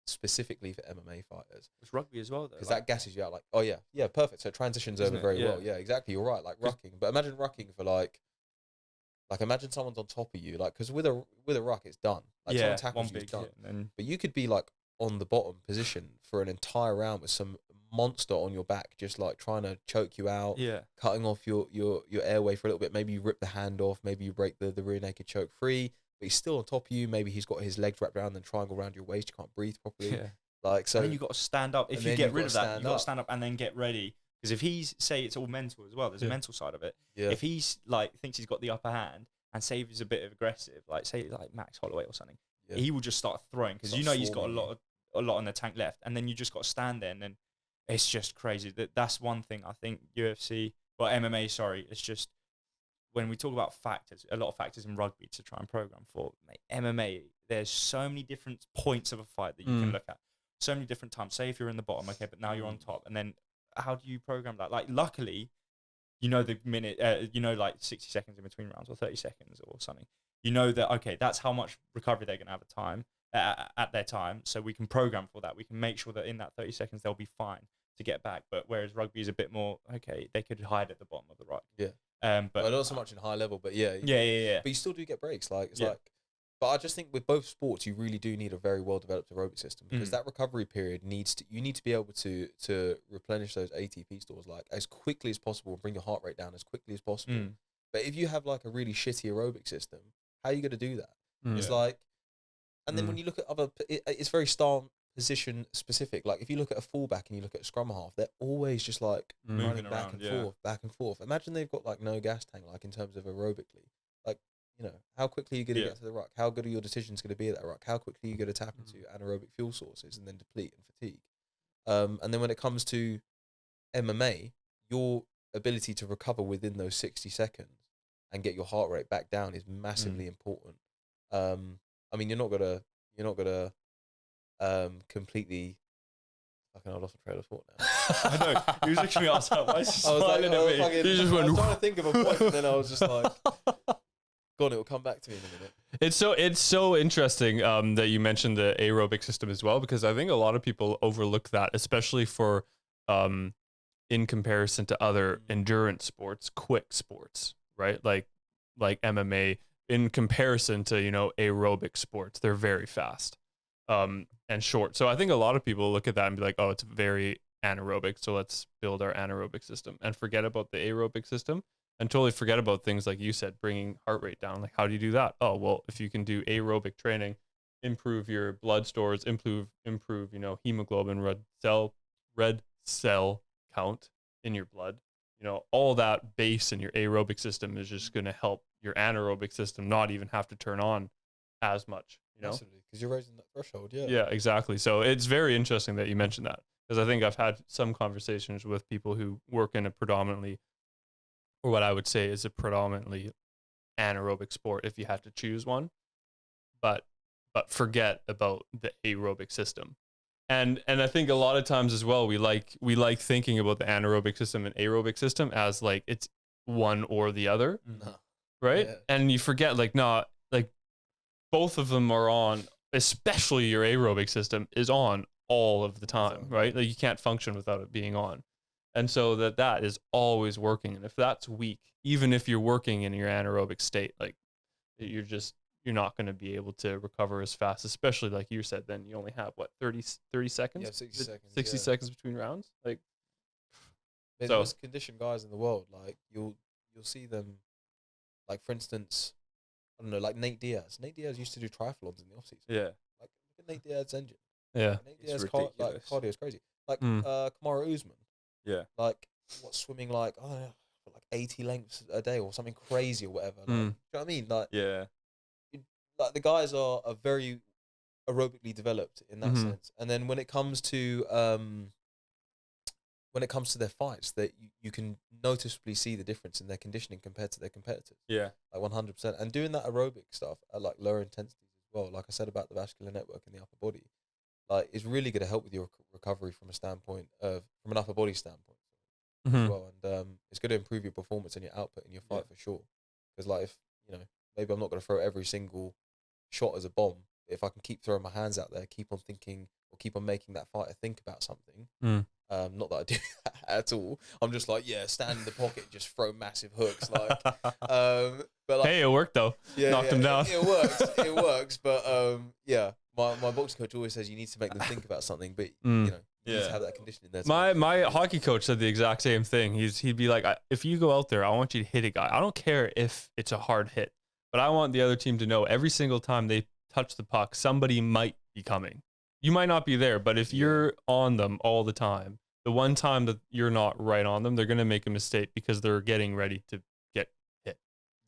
B: specifically for MMA fighters.
A: It's rugby as well, though.
B: Because that gasses you out. Like, oh yeah, perfect. So it transitions over very well. Yeah, exactly. You're right. Like rucking, but imagine rucking for like imagine someone's on top of you. Like, because with a ruck, it's done. Like, someone tackles you, it's done. But you could be like on the bottom position for an entire round with some monster on your back, just like trying to choke you out.
A: Yeah,
B: cutting off your airway for a little bit. Maybe you rip the hand off. Maybe you break the rear naked choke free. But he's still on top of you. Maybe he's got his legs wrapped around and triangle around your waist. You can't breathe properly.
A: Yeah.
B: Like, so.
A: And then you got to stand up. If you get rid of that, you got to stand up and then get ready. Because if he's, say it's all mental as well, there's a mental side of it. Yeah. If he's like thinks he's got the upper hand and say he's a bit aggressive, like say like Max Holloway or something, he will just start throwing because you know he's got a lot on the tank left, and then you just got to stand there, and then it's just crazy. That's one thing I think MMA. Sorry, it's just when we talk about factors, a lot of factors in rugby to try and program for. Mate, MMA, there's so many different points of a fight that you can look at, so many different times. Say if you're in the bottom, okay, but now you're on top, and then how do you program that? Like, luckily, you know the minute, like 60 seconds in between rounds or 30 seconds or something. You know that, okay, that's how much recovery they're going to have at their time. So we can program for that. We can make sure that in that 30 seconds, they'll be fine to get back. But whereas rugby is a bit more, okay, they could hide at the bottom of the ruck.
B: Yeah. But not so much in high level, but yeah.
A: Yeah.
B: But you still do get breaks. Like, it's like, but I just think with both sports, you really do need a very well developed aerobic system, because that recovery period you need to be able to replenish those ATP stores like as quickly as possible and bring your heart rate down as quickly as possible. But if you have like a really shitty aerobic system, how are you going to do that? It's like, And then when you look at it's very star position specific. Like if you look at a fullback and you look at a scrum half, they're always just like running back and forth, back and forth. Imagine they've got like no gas tank, like in terms of aerobically. Like, you know, how quickly are you going to get to the ruck? How good are your decisions going to be at that ruck? How quickly are you going to tap into anaerobic fuel sources and then deplete and fatigue? And then when it comes to MMA, your ability to recover within those 60 seconds and get your heart rate back down is massively important. I mean, you're not gonna completely. Fucking, I lost my train of thought now.
A: I know. He was literally asking, why is he smiling at me?
B: He just went. I was trying to think of a point, and then I was just like, "God, it will come back to me in a minute."
C: It's so interesting that you mentioned the aerobic system as well, because I think a lot of people overlook that, especially for in comparison to other endurance sports, quick sports, right? Like MMA. In comparison to, you know, aerobic sports, they're very fast and short. So I think a lot of people look at that and be like, oh, it's very anaerobic, so let's build our anaerobic system and forget about the aerobic system and totally forget about things like you said, bringing heart rate down. Like, how do you do that? Oh, well, if you can do aerobic training, improve your blood stores, improve, you know, hemoglobin, red cell count in your blood, you know, all that base in your aerobic system is just going to help your anaerobic system not even have to turn on as much, you know?
B: Absolutely, because you're raising that threshold, yeah.
C: Yeah, exactly. So it's very interesting that you mentioned that, because I think I've had some conversations with people who work in a predominantly, or what I would say is a predominantly anaerobic sport if you had to choose one, but forget about the aerobic system. And I think a lot of times as well, we like thinking about the anaerobic system and aerobic system as like it's one or the other.
B: No.
C: Right?
B: Yeah.
C: And you forget, like, both of them are on, especially your aerobic system is on all of the time, right? Like, you can't function without it being on. And so that is always working. And if that's weak, even if you're working in your anaerobic state, like, you're not going to be able to recover as fast, especially like you said, then you only have what, 30 seconds?
B: Yeah, 60 seconds.
C: 60 seconds between rounds. Like,
B: the most conditioned guys in the world, like you'll see them. Like, for instance, I don't know, like Nate Diaz. Nate Diaz used to do triathlons in the off-season.
A: Yeah.
B: Like, look at Nate Diaz's engine.
C: Yeah.
B: Like, Nate Diaz's
A: ridiculous.
B: cardio is crazy. Like, Kamaru Usman.
A: Yeah.
B: Like, swimming, like, I don't know, like 80 lengths a day or something crazy or whatever. Like, do you know what I mean? Like,
A: Yeah.
B: Like, the guys are very aerobically developed in that sense. And then when it comes to their fights, that you can noticeably see the difference in their conditioning compared to their competitors.
A: Yeah.
B: Like 100%. And doing that aerobic stuff at like lower intensities as well, like I said about the vascular network in the upper body, like, is really going to help with your recovery from an upper body standpoint as well. And it's going to improve your performance and your output in your fight for sure. Because, like, if, you know, maybe I'm not going to throw every single shot as a bomb, but if I can keep throwing my hands out there, keep on thinking or keep on making that fighter think about something. Not that I do that at all. I'm just like, stand in the pocket, just throw massive hooks. Like, but like,
C: hey, it worked though.
B: Yeah,
C: Knocked him down.
B: It works. It works. But my boxing coach always says you need to make them think about something. But you know, you need to have that conditioning there.
C: My hockey coach said the exact same thing. He'd be like, if you go out there, I want you to hit a guy. I don't care if it's a hard hit, but I want the other team to know every single time they touch the puck, somebody might be coming. You might not be there, but if you're on them all the time, the one time that you're not right on them, they're going to make a mistake because they're getting ready to get hit.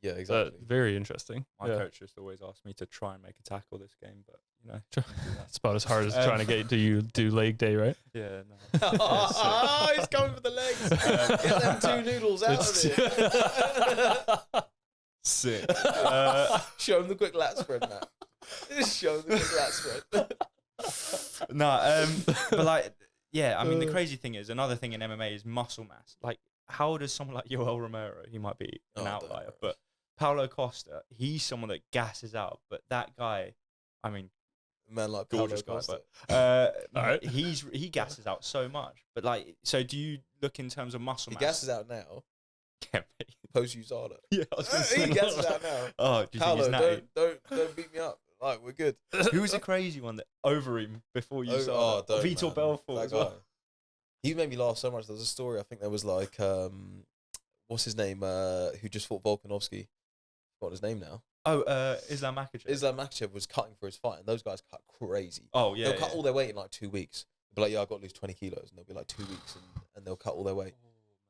B: Yeah, exactly.
C: Very interesting.
A: My coach just always asked me to try and make a tackle this game, but, you know.
C: It's about as hard as trying to get you do leg day, right?
A: Yeah, no.
B: Oh, he's coming for the legs. Get them 2 noodles out of it.
A: Sick.
B: Show him the quick lat spread, Matt. Just show him the quick lat spread.
A: But like, yeah, I mean, the crazy thing is, another thing in MMA is muscle mass. Like, how does someone like Yoel Romero, he might be an outlier, but Paulo Costa, he's someone that gasses out. But that guy, I mean,
B: man, like
A: gorgeous
B: Paulo
A: guy,
B: Costa.
A: but he gasses out so much. But like, so do you look in terms of muscle
B: He
A: mass?
B: gasses out now.
A: Yeah, mate.
B: Post USADA.
A: Yeah, I was gonna say.
B: He gasses out now.
A: Oh, do you
B: Paulo,
A: think he's natty?
B: don't beat me up. Like, we're good.
A: Who was the crazy one that over him before you saw Vitor
B: man.
A: Belfort
B: That
A: as well?
B: guy. He made me laugh so much. There was a story, I think there was like, what's his name, who just fought Volkanovski. What his name now?
A: Oh, Islam Makhachev.
B: Islam Makhachev was cutting for his fight, and those guys cut crazy.
A: Oh yeah.
B: They'll cut all their weight in like 2 weeks. They'll be like, yeah, I got to lose 20 kilos, and they'll be like 2 weeks, and they'll cut all their weight.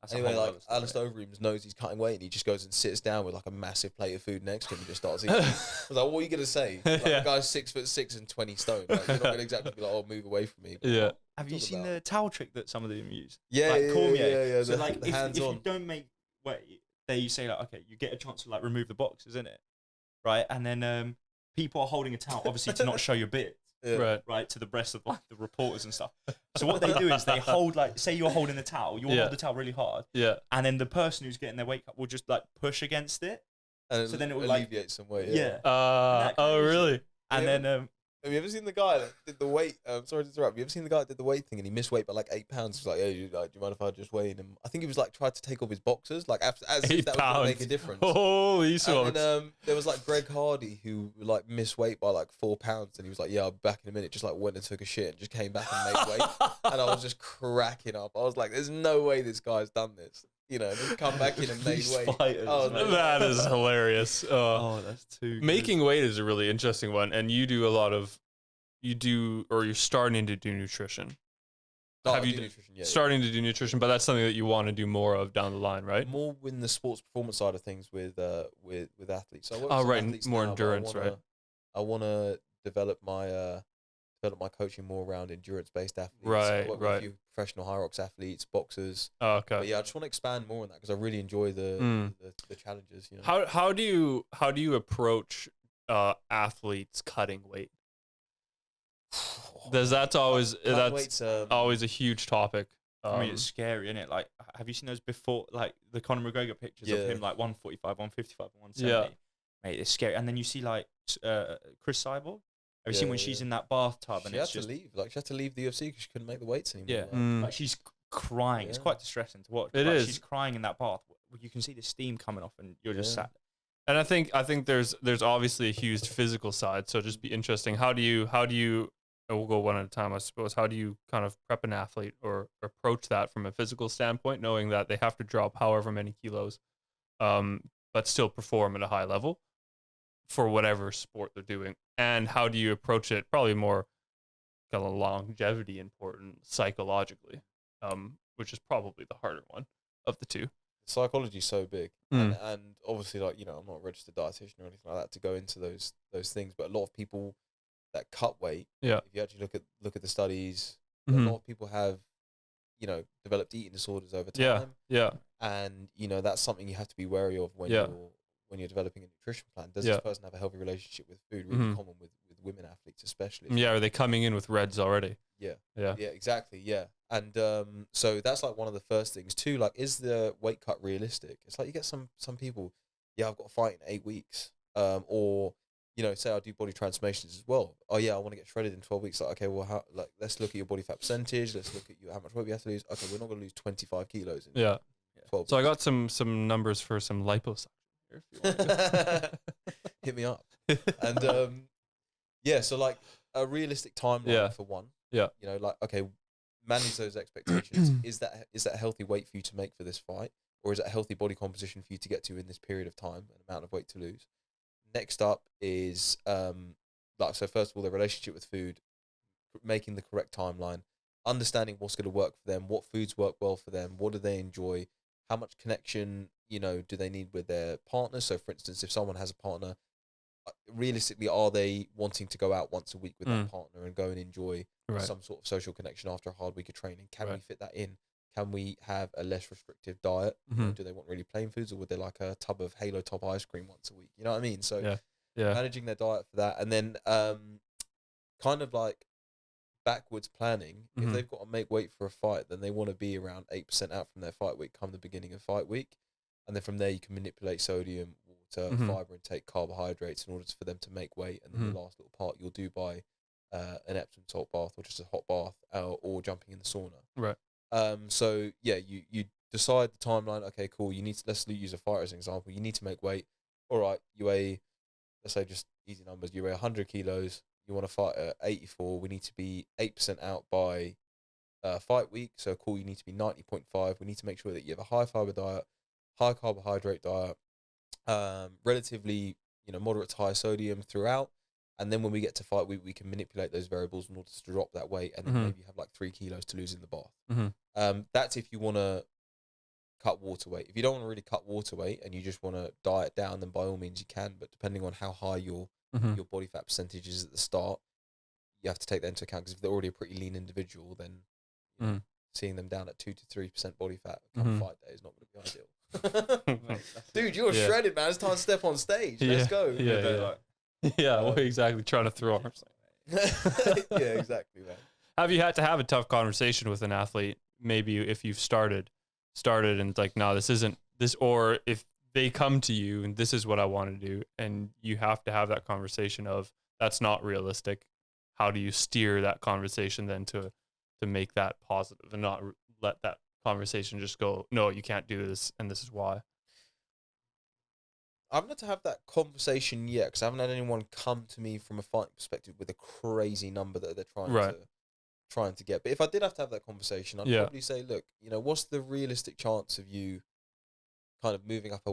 A: That's a
B: Anyway,
A: whole
B: like
A: other story.
B: Alistair Overeem knows he's cutting weight, and he just goes and sits down with like a massive plate of food next to him and just starts eating. I was like, what are you gonna say? Like,
C: Yeah.
B: The guy's 6'6" and 20 stone. Like, you're not gonna exactly be like, oh, move away from me. But
C: Yeah.
A: Have you
B: talk
A: seen
B: about-
A: the towel trick that some of them use?
B: Yeah,
A: Like
B: yeah,
A: Cormier.
B: yeah.
A: So
B: The,
A: like,
B: the
A: if
B: hands
A: you
B: on.
A: don't make weight, they you say like, okay, you get a chance to like remove the boxes, innit? Right, and then people are holding a towel, obviously to not show your bit.
B: Yeah.
A: Right, to the breast of like the reporters and stuff. So what they do is they hold like, say you're holding the towel, you'll
C: Yeah.
A: hold the towel really hard,
C: Yeah.
A: and then the person who's getting their weight cut will just like push against it.
B: And
A: So then it will, like-
B: alleviate some weight.
A: Yeah.
C: Oh,
A: kind of
C: really?
A: And
B: Yeah.
A: then
B: Have you ever seen the guy that did the weight? Sorry to interrupt. Have you ever seen the guy that did the weight thing and he missed weight by like 8 pounds? He was like, "Hey, do you mind if I just weigh him?" I think he was like tried to take off his boxers, like after, as if
C: 8
B: that was gonna make a
C: pounds.
B: difference.
C: Holy
B: And
C: smokes.
B: then there was like Greg Hardy who like missed weight by like 4 pounds, and he was like, "Yeah, I'll be back in a minute." Just like went and took a shit and just came back and made weight. And I was just cracking up. I was like, "There's no way this guy's done this." You know, just come back in and made
A: These
B: weight.
A: fighters,
B: I was
A: man.
B: like,
C: That is hilarious.
A: oh, that's too good.
C: Making weight is a really interesting one, and you do a lot of, you're starting to do nutrition.
B: No,
C: have
B: I
C: you
B: do
C: d-
B: nutrition, yeah,
C: Starting to do nutrition, but that's something that you want to do more of down the line, right?
B: more in the sports performance side of things with athletes. So I work
C: Oh,
B: with some
C: right,
B: athletes
C: more
B: now, but
C: endurance, right?
B: I want to develop my coaching more around endurance-based athletes.
C: Right,
B: I work
C: right.
B: with a few professional high rocks athletes, boxers.
C: Oh,
B: But
C: okay.
B: yeah, I just want to expand more on that because I really enjoy
C: Mm.
B: the challenges. You know,
C: How do you approach athletes cutting weight? That's always
B: Cutting
C: that's
B: weight's,
C: always a huge topic.
A: I mean, it's scary, isn't it? Like, have you seen those before, like the Conor McGregor pictures of
B: Yeah.
A: him, like 145, 155, and 170?
C: Yeah.
A: Mate, it's scary. And then you see like Chris Cyborg. Have you seen
B: Yeah,
A: when she's
B: yeah.
A: in that bathtub and
B: she had
A: it's
B: to
A: just
B: leave. Like she had to leave the UFC because she couldn't make the weights anymore.
A: yeah,
B: Like,
C: Mm.
A: like she's crying. It's
B: Yeah.
A: quite distressing to watch.
C: It
A: Like,
C: is.
A: She's crying in that bath. You can see the steam coming off, and you're just
B: Yeah.
A: sat.
C: And I think there's obviously a huge physical side. So just be interesting. How do you and we'll go one at a time, I suppose. How do you kind of prep an athlete or approach that from a physical standpoint, knowing that they have to drop however many kilos, but still perform at a high level for whatever sport they're doing? And how do you approach it? Probably more kind of longevity important psychologically, which is probably the harder one of the two.
B: psychology's so big,
C: Mm.
B: and obviously, like, you know, I'm not a registered dietitian or anything like that to go into those things, but a lot of people that cut weight,
C: Yeah.
B: if you actually look at the studies,
C: Mhm.
B: a lot of people have, you know, developed eating disorders over
C: Yeah.
B: time,
C: Yeah.
B: and you know that's something you have to be wary of when
C: Yeah.
B: you're developing a nutrition plan. Does
C: Yeah.
B: this person have a healthy relationship with food? Really
C: Mhm.
B: common with women athletes, especially.
C: Yeah. Are they coming in with reds already?
B: Yeah.
C: Yeah.
B: Yeah, exactly. Yeah. And so that's like one of the first things too. Like, is the weight cut realistic? It's like you get some people, yeah, I've got a fight in 8 weeks. Or, you know, say I do body transformations as well. Oh yeah, I want to get shredded in 12 weeks. Like, okay, well, how, like, let's look at your body fat percentage. Let's look at how much weight you have to lose. Okay, we're not going to lose 25 kilos in
C: Yeah.
B: 12
C: So I
B: weeks.
C: got some numbers for some liposuction here. If you want.
B: Hit me up. And yeah, so like a realistic timeline
C: Yeah.
B: for one.
C: Yeah.
B: You know, like, okay, manage those expectations. Is that a healthy weight for you to make for this fight, or is it a healthy body composition for you to get to in this period of time, an amount of weight to lose? Next up is like, so first of all, the relationship with food, making the correct timeline, understanding what's going to work for them, what foods work well for them, what do they enjoy, how much connection, you know, do they need with their partner. So for instance, if someone has a partner, realistically, are they wanting to go out once a week with
C: Mm.
B: that partner and go and enjoy
C: Right.
B: some sort of social connection after a hard week of training? Can we
C: Right.
B: fit that in? Can we have a less restrictive diet? You know,
C: Mhm.
B: do they want really plain foods, or would they like a tub of Halo Top ice cream once a week? You know what I mean? So
C: Yeah. Yeah.
B: managing their diet for that, and then kind of like backwards planning.
C: Mhm.
B: If they've got to make weight for a fight, then they want to be around 8% out from their fight week come the beginning of fight week, and then from there you can manipulate sodium, water,
C: Mhm.
B: fiber intake, carbohydrates in order for them to make weight. And then
C: Mhm.
B: the last little part you'll do by an Epsom salt bath, or just a hot bath, or jumping in the sauna.
C: Right.
B: So yeah, you decide the timeline. Okay, cool. Let's use a fighter as an example. You need to make weight. All right, you weigh, let's say, just easy numbers. You weigh 100 kilos. You want to fight at 84. We need to be 8% out by fight week. So cool. You need to be 90.5. We need to make sure that you have a high fiber diet, high carbohydrate diet, relatively moderate to high sodium throughout. And then when we get to fight, we can manipulate those variables in order to drop that weight, and then maybe you have like 3 kilos to lose in the bath. That's if you want to cut water weight. If you don't want to really cut water weight and you just want to diet down, then by all means you can. But depending on how high your body fat percentage is at the start, you have to take that into account, because if they're already a pretty lean individual, then seeing them down at 2 to 3% body fat come fight day is not going to be ideal. Dude, you're shredded, man. It's time to step on stage. Let's go.
C: What are you exactly trying to throw arms?
B: Yeah, exactly, man.
C: Have you had to have a tough conversation with an athlete? Maybe if you've started and like, no, this isn't this, or if they come to you and this is what I want to do, and you have to have that conversation of that's not realistic. How do you steer that conversation then to make that positive and not let that conversation just go, no, you can't do this, and this is why?
B: I've not to have that conversation yet, because I haven't had anyone come to me from a fighting perspective with a crazy number that they're trying to get. But if I did have to have that conversation, I'd probably say, look, what's the realistic chance of you kind of moving up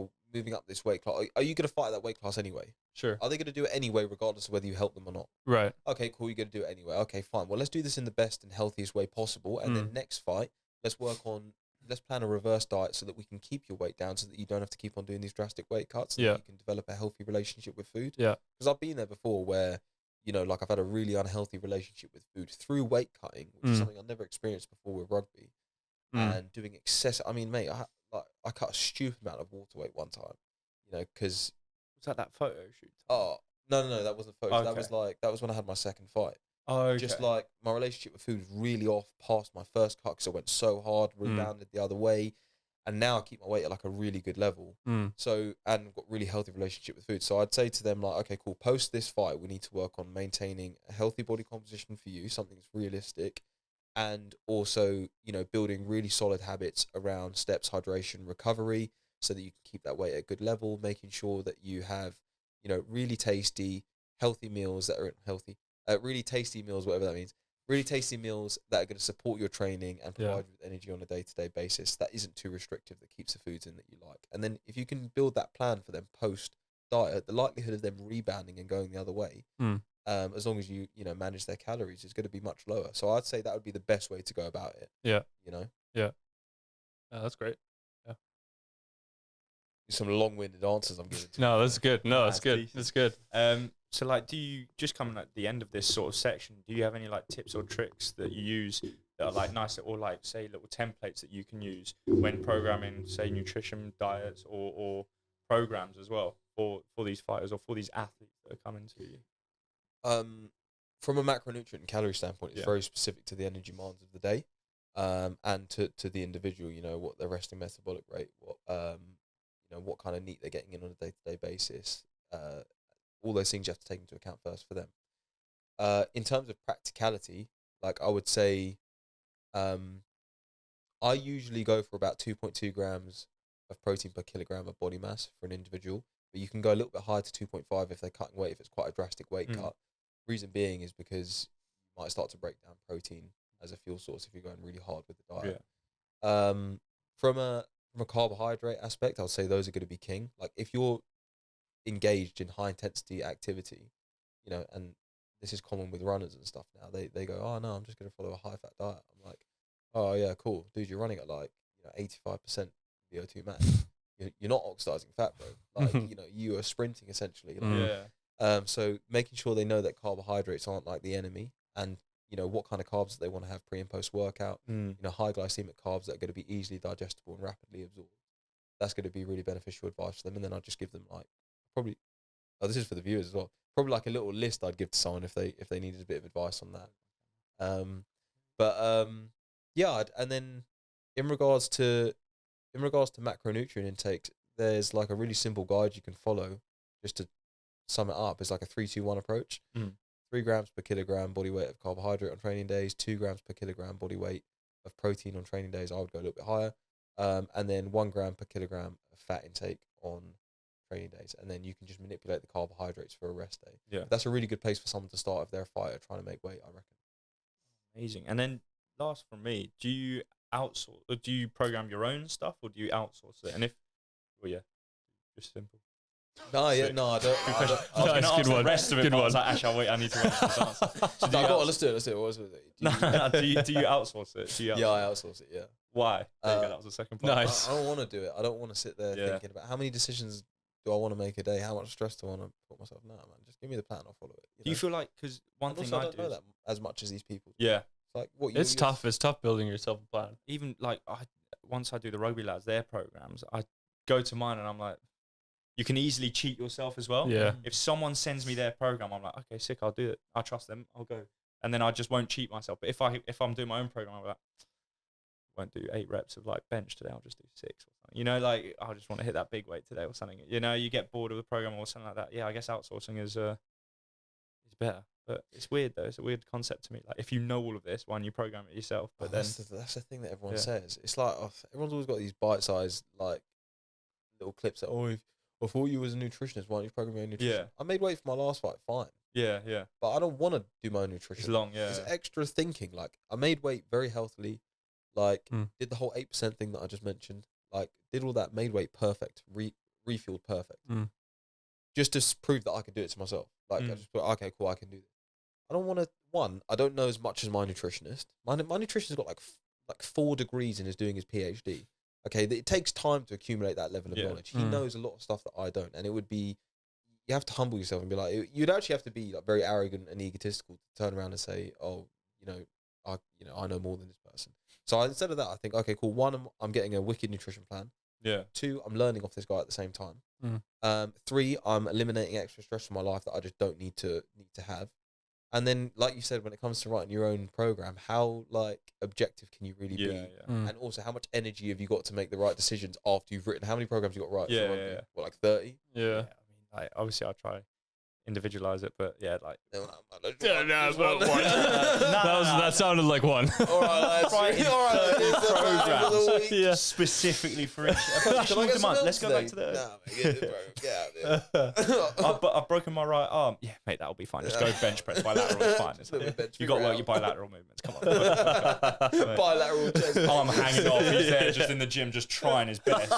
B: this weight class? Are you going to fight that weight class anyway?
C: Sure.
B: Are they going to do it anyway, regardless of whether you help them or not?
C: Right.
B: Okay, cool. You're going to do it anyway. Okay, fine. Well, let's do this in the best and healthiest way possible. And then next fight, let's plan a reverse diet so that we can keep your weight down, so that you don't have to keep on doing these drastic weight cuts. So that you can develop a healthy relationship with food. Yeah. Because I've been there before where, like I've had a really unhealthy relationship with food through weight cutting, which is something I've never experienced before with rugby. And doing excessive, I mean, mate, I cut a stupid amount of water weight one time, because.
A: Was that photo shoot?
B: Oh, no, that wasn't photo. Okay. That was when I had my second fight. Oh, okay. Just like my relationship with food was really off past my first cut, because I went so hard, rebounded the other way, and now I keep my weight at like a really good level. So, and got really healthy relationship with food. So I'd say to them, like, okay, cool, post this fight, we need to work on maintaining a healthy body composition for you, something that's realistic, and also, building really solid habits around steps, hydration, recovery, so that you can keep that weight at a good level, making sure that you have, really tasty, healthy meals that are healthy. Really tasty meals, whatever that means. Really tasty meals that are going to support your training and provide you with energy on a day-to-day basis. That isn't too restrictive, that keeps the foods in that you like. And then if you can build that plan for them post-diet, the likelihood of them rebounding and going the other way, as long as you manage their calories, is going to be much lower. So I'd say that would be the best way to go about it. Yeah.
C: Yeah. That's great. Yeah.
B: Some long-winded answers I'm giving.
C: No, that's good. No, that's good. That's good.
A: So, like, do you, just coming at the end of this sort of section, do you have any like tips or tricks that you use that are like nice, or like say little templates that you can use when programming, say, nutrition, diets, or programs as well for these fighters or for these athletes that are coming to you?
B: From a macronutrient and calorie standpoint, it's very specific to the energy demands of the day, and to the individual. What their resting metabolic rate, what kind of NEAT they're getting in on a day-to-day basis. All those things you have to take into account first for them. In terms of practicality, like I would say, I usually go for about 2.2 grams of protein per kilogram of body mass for an individual, but you can go a little bit higher to 2.5 if they're cutting weight, if it's quite a drastic weight cut. Reason being is because you might start to break down protein as a fuel source if you're going really hard with the diet. From a carbohydrate aspect, I would say those are going to be king. Like if you're engaged in high intensity activity, and this is common with runners and stuff now, they go, oh no, I'm just going to follow a high fat diet. I'm like, oh yeah, cool, dude, you're running at like 85% VO2 max. You're not oxidizing fat, bro. Like you are sprinting essentially. Like, so making sure they know that carbohydrates aren't like the enemy, and what kind of carbs they want to have pre and post workout. High glycemic carbs that are going to be easily digestible and rapidly absorbed. That's going to be really beneficial advice for them. And then I'll just give them like probably, this is for the viewers as well, probably like a little list I'd give to someone if they needed a bit of advice on that. And then in regards to macronutrient intake, there's like a really simple guide you can follow, just to sum it up. It's like a 3-2-1 approach. 3 grams per kilogram body weight of carbohydrate on training days, 2 grams per kilogram body weight of protein on training days. I would go a little bit higher. And then 1 gram per kilogram of fat intake on training days. And then you can just manipulate the carbohydrates for a rest day. Yeah. That's a really good place for someone to start if they're a fighter trying to make weight, I reckon.
A: Amazing. And then last from me, do you outsource, or do you program your own stuff, or do you outsource it? And if, just simple.
B: No, yeah, no, I don't.
A: Good question. I was
C: Nice,
A: going to ask
C: good
A: the
C: one.
A: rest of it,
C: Good
A: but I was
C: one.
A: like, actually, wait, I need to answer this answer. So
B: No, go on, let's do it. What was it?
A: do you outsource it? Do you
B: Yeah, I
A: outsource
B: outsource it. Yeah.
A: Why? There you go, that was the second part.
C: Nice.
B: I don't want to do it. I don't want to sit there
A: Yeah.
B: thinking about how many decisions do I want to make a day. How much stress do I want to put myself? No, man, just give me the plan. I'll follow it.
A: Do you feel like, because one
B: And
A: thing
B: also,
A: I
B: don't
A: do
B: know
A: is,
B: that as much as these people.
A: yeah,
B: It's like what
C: It's tough. It's tough building yourself a plan.
A: even like once I do the rugby lads, their programs, I go to mine and I'm like, you can easily cheat yourself as well.
C: Yeah.
A: If someone sends me their program, I'm like, okay, sick, I'll do it. I trust them, I'll go. And then I just won't cheat myself. But if I'm doing my own program, I'm like, won't do 8 reps of like bench today, I'll just do 6 or something. You know, like I just want to hit that big weight today or something. You know, you get bored of the program or something like that. Yeah, I guess outsourcing is better. But it's weird though. It's a weird concept to me. Like if you know all of this, why don't you program it yourself? But then
B: that's the thing that everyone
A: Yeah.
B: says. It's like everyone's always got these bite-sized like little clips that if I thought you was a nutritionist, why don't you program your own nutrition?
A: Yeah.
B: I made weight for my last fight, fine,
A: yeah,
B: but I don't want to do my own nutrition.
A: it's long. Yeah,
B: It's extra thinking. Like I made weight very healthily, like did the whole 8% thing that I just mentioned. Like did all that, made weight perfect, refueled perfect, just to prove that I could do it to myself. Like I just thought, okay, cool, I can do this. I don't want to. I don't know as much as my nutritionist. My nutritionist got like 4 degrees and is doing his PhD. Okay, it takes time to accumulate that level of knowledge. He knows a lot of stuff that I don't, and it would be. You have to humble yourself and be like, you'd actually have to be like very arrogant and egotistical to turn around and say, oh, I know more than this person. So instead of that, I think, okay, cool. 1, I'm getting a wicked nutrition plan.
A: yeah.
B: 2, I'm learning off this guy at the same time. 3, I'm eliminating extra stress from my life that I just don't need to have. And then, like you said, when it comes to writing your own program, how like objective can you really be?
A: Yeah.
B: And also, how much energy have you got to make the right decisions after you've written? How many programs you got to write?
A: Yeah,
B: for rugby?
A: yeah.
B: What, like 30?
C: Yeah.
A: I mean, like obviously I'll try individualize it, but yeah, like
C: That sounded like one.
B: All right, lads.
A: Writing
B: All right,
A: 30
B: lads.
A: programs.
C: Yeah.
A: specifically for each.
B: Can I get some
A: month.
B: milk
A: Let's go back
B: today?
A: to the.
B: Nah, mate, get out there.
A: I've broken my right arm. Yeah, mate, that'll be fine. Just go bench press. Bilateral is fine. It's
B: Little bench
A: you got to
B: figure
A: work your
B: out.
A: bilateral movements. Come on.
B: Bilateral chest.
A: Arm hanging off. He's there just in the gym, just trying his best.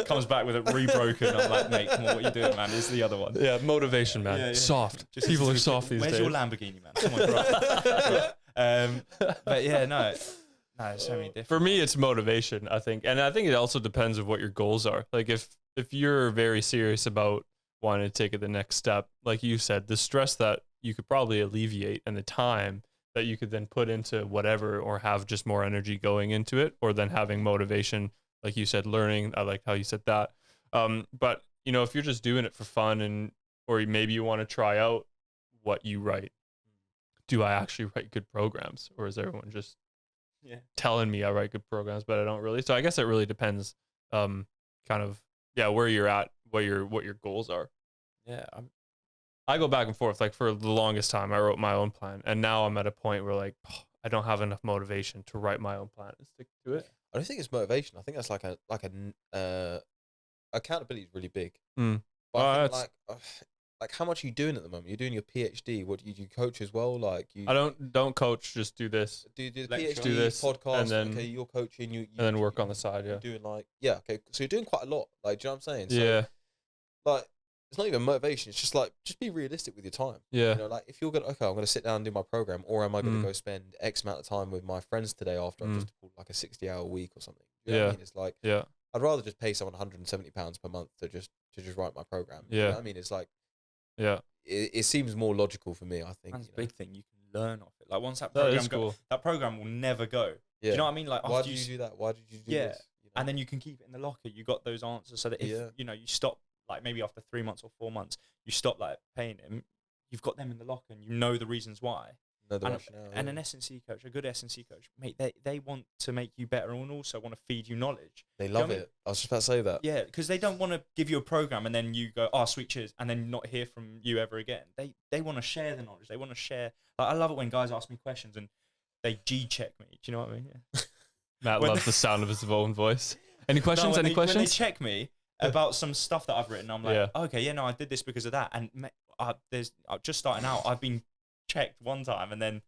A: Comes back with it rebroken. I'm like, mate, come on, what are you doing, man? It's the other one.
C: Yeah, motivation, man.
A: Yeah.
C: Soft.
A: Just-
C: People are soft these
A: Where's
C: days.
A: your Lamborghini, man? Come on, bro. But yeah, no, there's so many different.
C: For me, it's motivation, I think, and I think it also depends of what your goals are. Like if you're very serious about wanting to take it the next step, like you said, the stress that you could probably alleviate and the time that you could then put into whatever, or have just more energy going into it, or then having motivation, like you said, learning. I like how you said that. But if you're just doing it for fun, or maybe you want to try out what you write. Do I actually write good programs, or is everyone just telling me I write good programs, but I don't really? So I guess it really depends, kind of, where you're at, what your goals are.
A: Yeah,
C: I go back and forth. Like for the longest time, I wrote my own plan, and now I'm at a point where like I don't have enough motivation to write my own plan and stick to it.
B: I don't think it's motivation. I think that's accountability is really big. But I think like how much are you doing at the moment? You're doing your PhD. What do you coach as well? Like you,
C: I don't coach. Just do this.
B: do the
A: lecture.
B: PhD
C: Do this,
B: podcast.
C: and then-
B: okay, you're coaching. You
C: and then work on the side.
B: you're
C: Yeah.
B: doing okay. So you're doing quite a lot. Like, do you know what I'm saying? So,
C: Yeah.
B: Like, it's not even motivation. It's just be realistic with your time.
C: Yeah.
B: Like if you're I'm going to sit down and do my program, or am I going to go spend X amount of time with my friends today after I've just pulled like a 60-hour week or something? You know what I mean? It's like,
C: Yeah.
B: I'd rather just pay someone £170 per month to just write my program. You know what I mean? It's like,
C: Yeah.
B: it seems more logical for me, I think.
A: that's a big thing. You can learn off it. Like once that
C: That
A: program
C: is cool.
A: that program will never go. Do you know what I mean? Like
B: why
A: after
B: did
A: you
B: you do that? Why did you do
A: Yeah.
B: this?
A: and then you can keep it in the locker. You got those answers, so that if you stop, like maybe after 3 months or 4 months, you stop like paying him. You've got them in the locker, and you know the reasons why. And an S&C coach, a good S&C coach, mate, they want to make you better and also want to feed you knowledge.
B: They love
A: know what I
B: it. I was just about to say that.
A: Yeah, because they don't want to give you a program and then you go, oh, sweet, cheers, and then not hear from you ever again. They want to share the knowledge. They want to share. Like, I love it when guys ask me questions and they G-check me. Do you know what I mean? Yeah.
C: Matt
A: When
C: loves the sound of his own voice. Any questions?
A: No,
C: Any
A: when they
C: questions?
A: check me about some stuff that I've written, I'm like, okay, yeah, no, I did this because of that. And I'm just starting out. I've been checked one time and then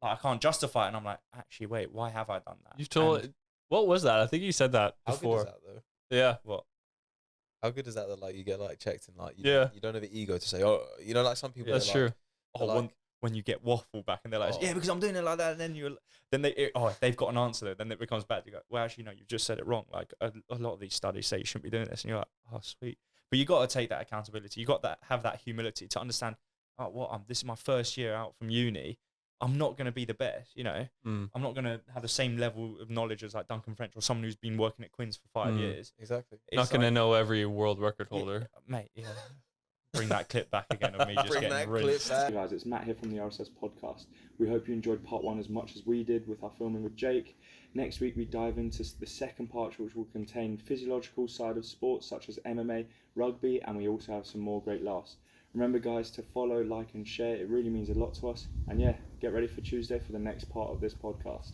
A: I can't justify it. And I'm like, actually, wait, why have I done that?
C: You told. What was that? I think you said that
B: How good
C: before.
B: is that though?
C: Yeah.
A: What?
B: How good is that like you get like checked and like
C: Yeah.
B: you don't have the ego to say, oh, you know, like some people.
C: That's
B: they're like,
C: true.
A: Oh,
B: they're like,
A: when you get waffle back and they're like,
B: Oh.
A: yeah, because I'm doing it like that, and then if they've got an answer there, then it becomes bad. You go, well, actually, no, you've just said it wrong. Like a lot of these studies say you shouldn't be doing this, and you're like, oh, sweet. But you got to take that accountability. You got to have that humility to understand, oh, this is my first year out from uni. I'm not going to be the best, you know. I'm not going to have the same level of knowledge as like Duncan French or someone who's been working at Queen's for 5 years.
B: exactly.
C: Not going to know every world record holder.
A: Mate, yeah. Bring that clip back again of me just
B: Bring
A: getting
B: that
A: rinsed.
B: clip back.
D: Hey guys, it's Matt here from the RSS podcast. We hope you enjoyed part 1 as much as we did with our filming with Jake. Next week we dive into the second part, which will contain physiological side of sports such as MMA, rugby, and we also have some more great laughs. Remember guys to follow, like and share, it really means a lot to us. And yeah, get ready for Tuesday for the next part of this podcast.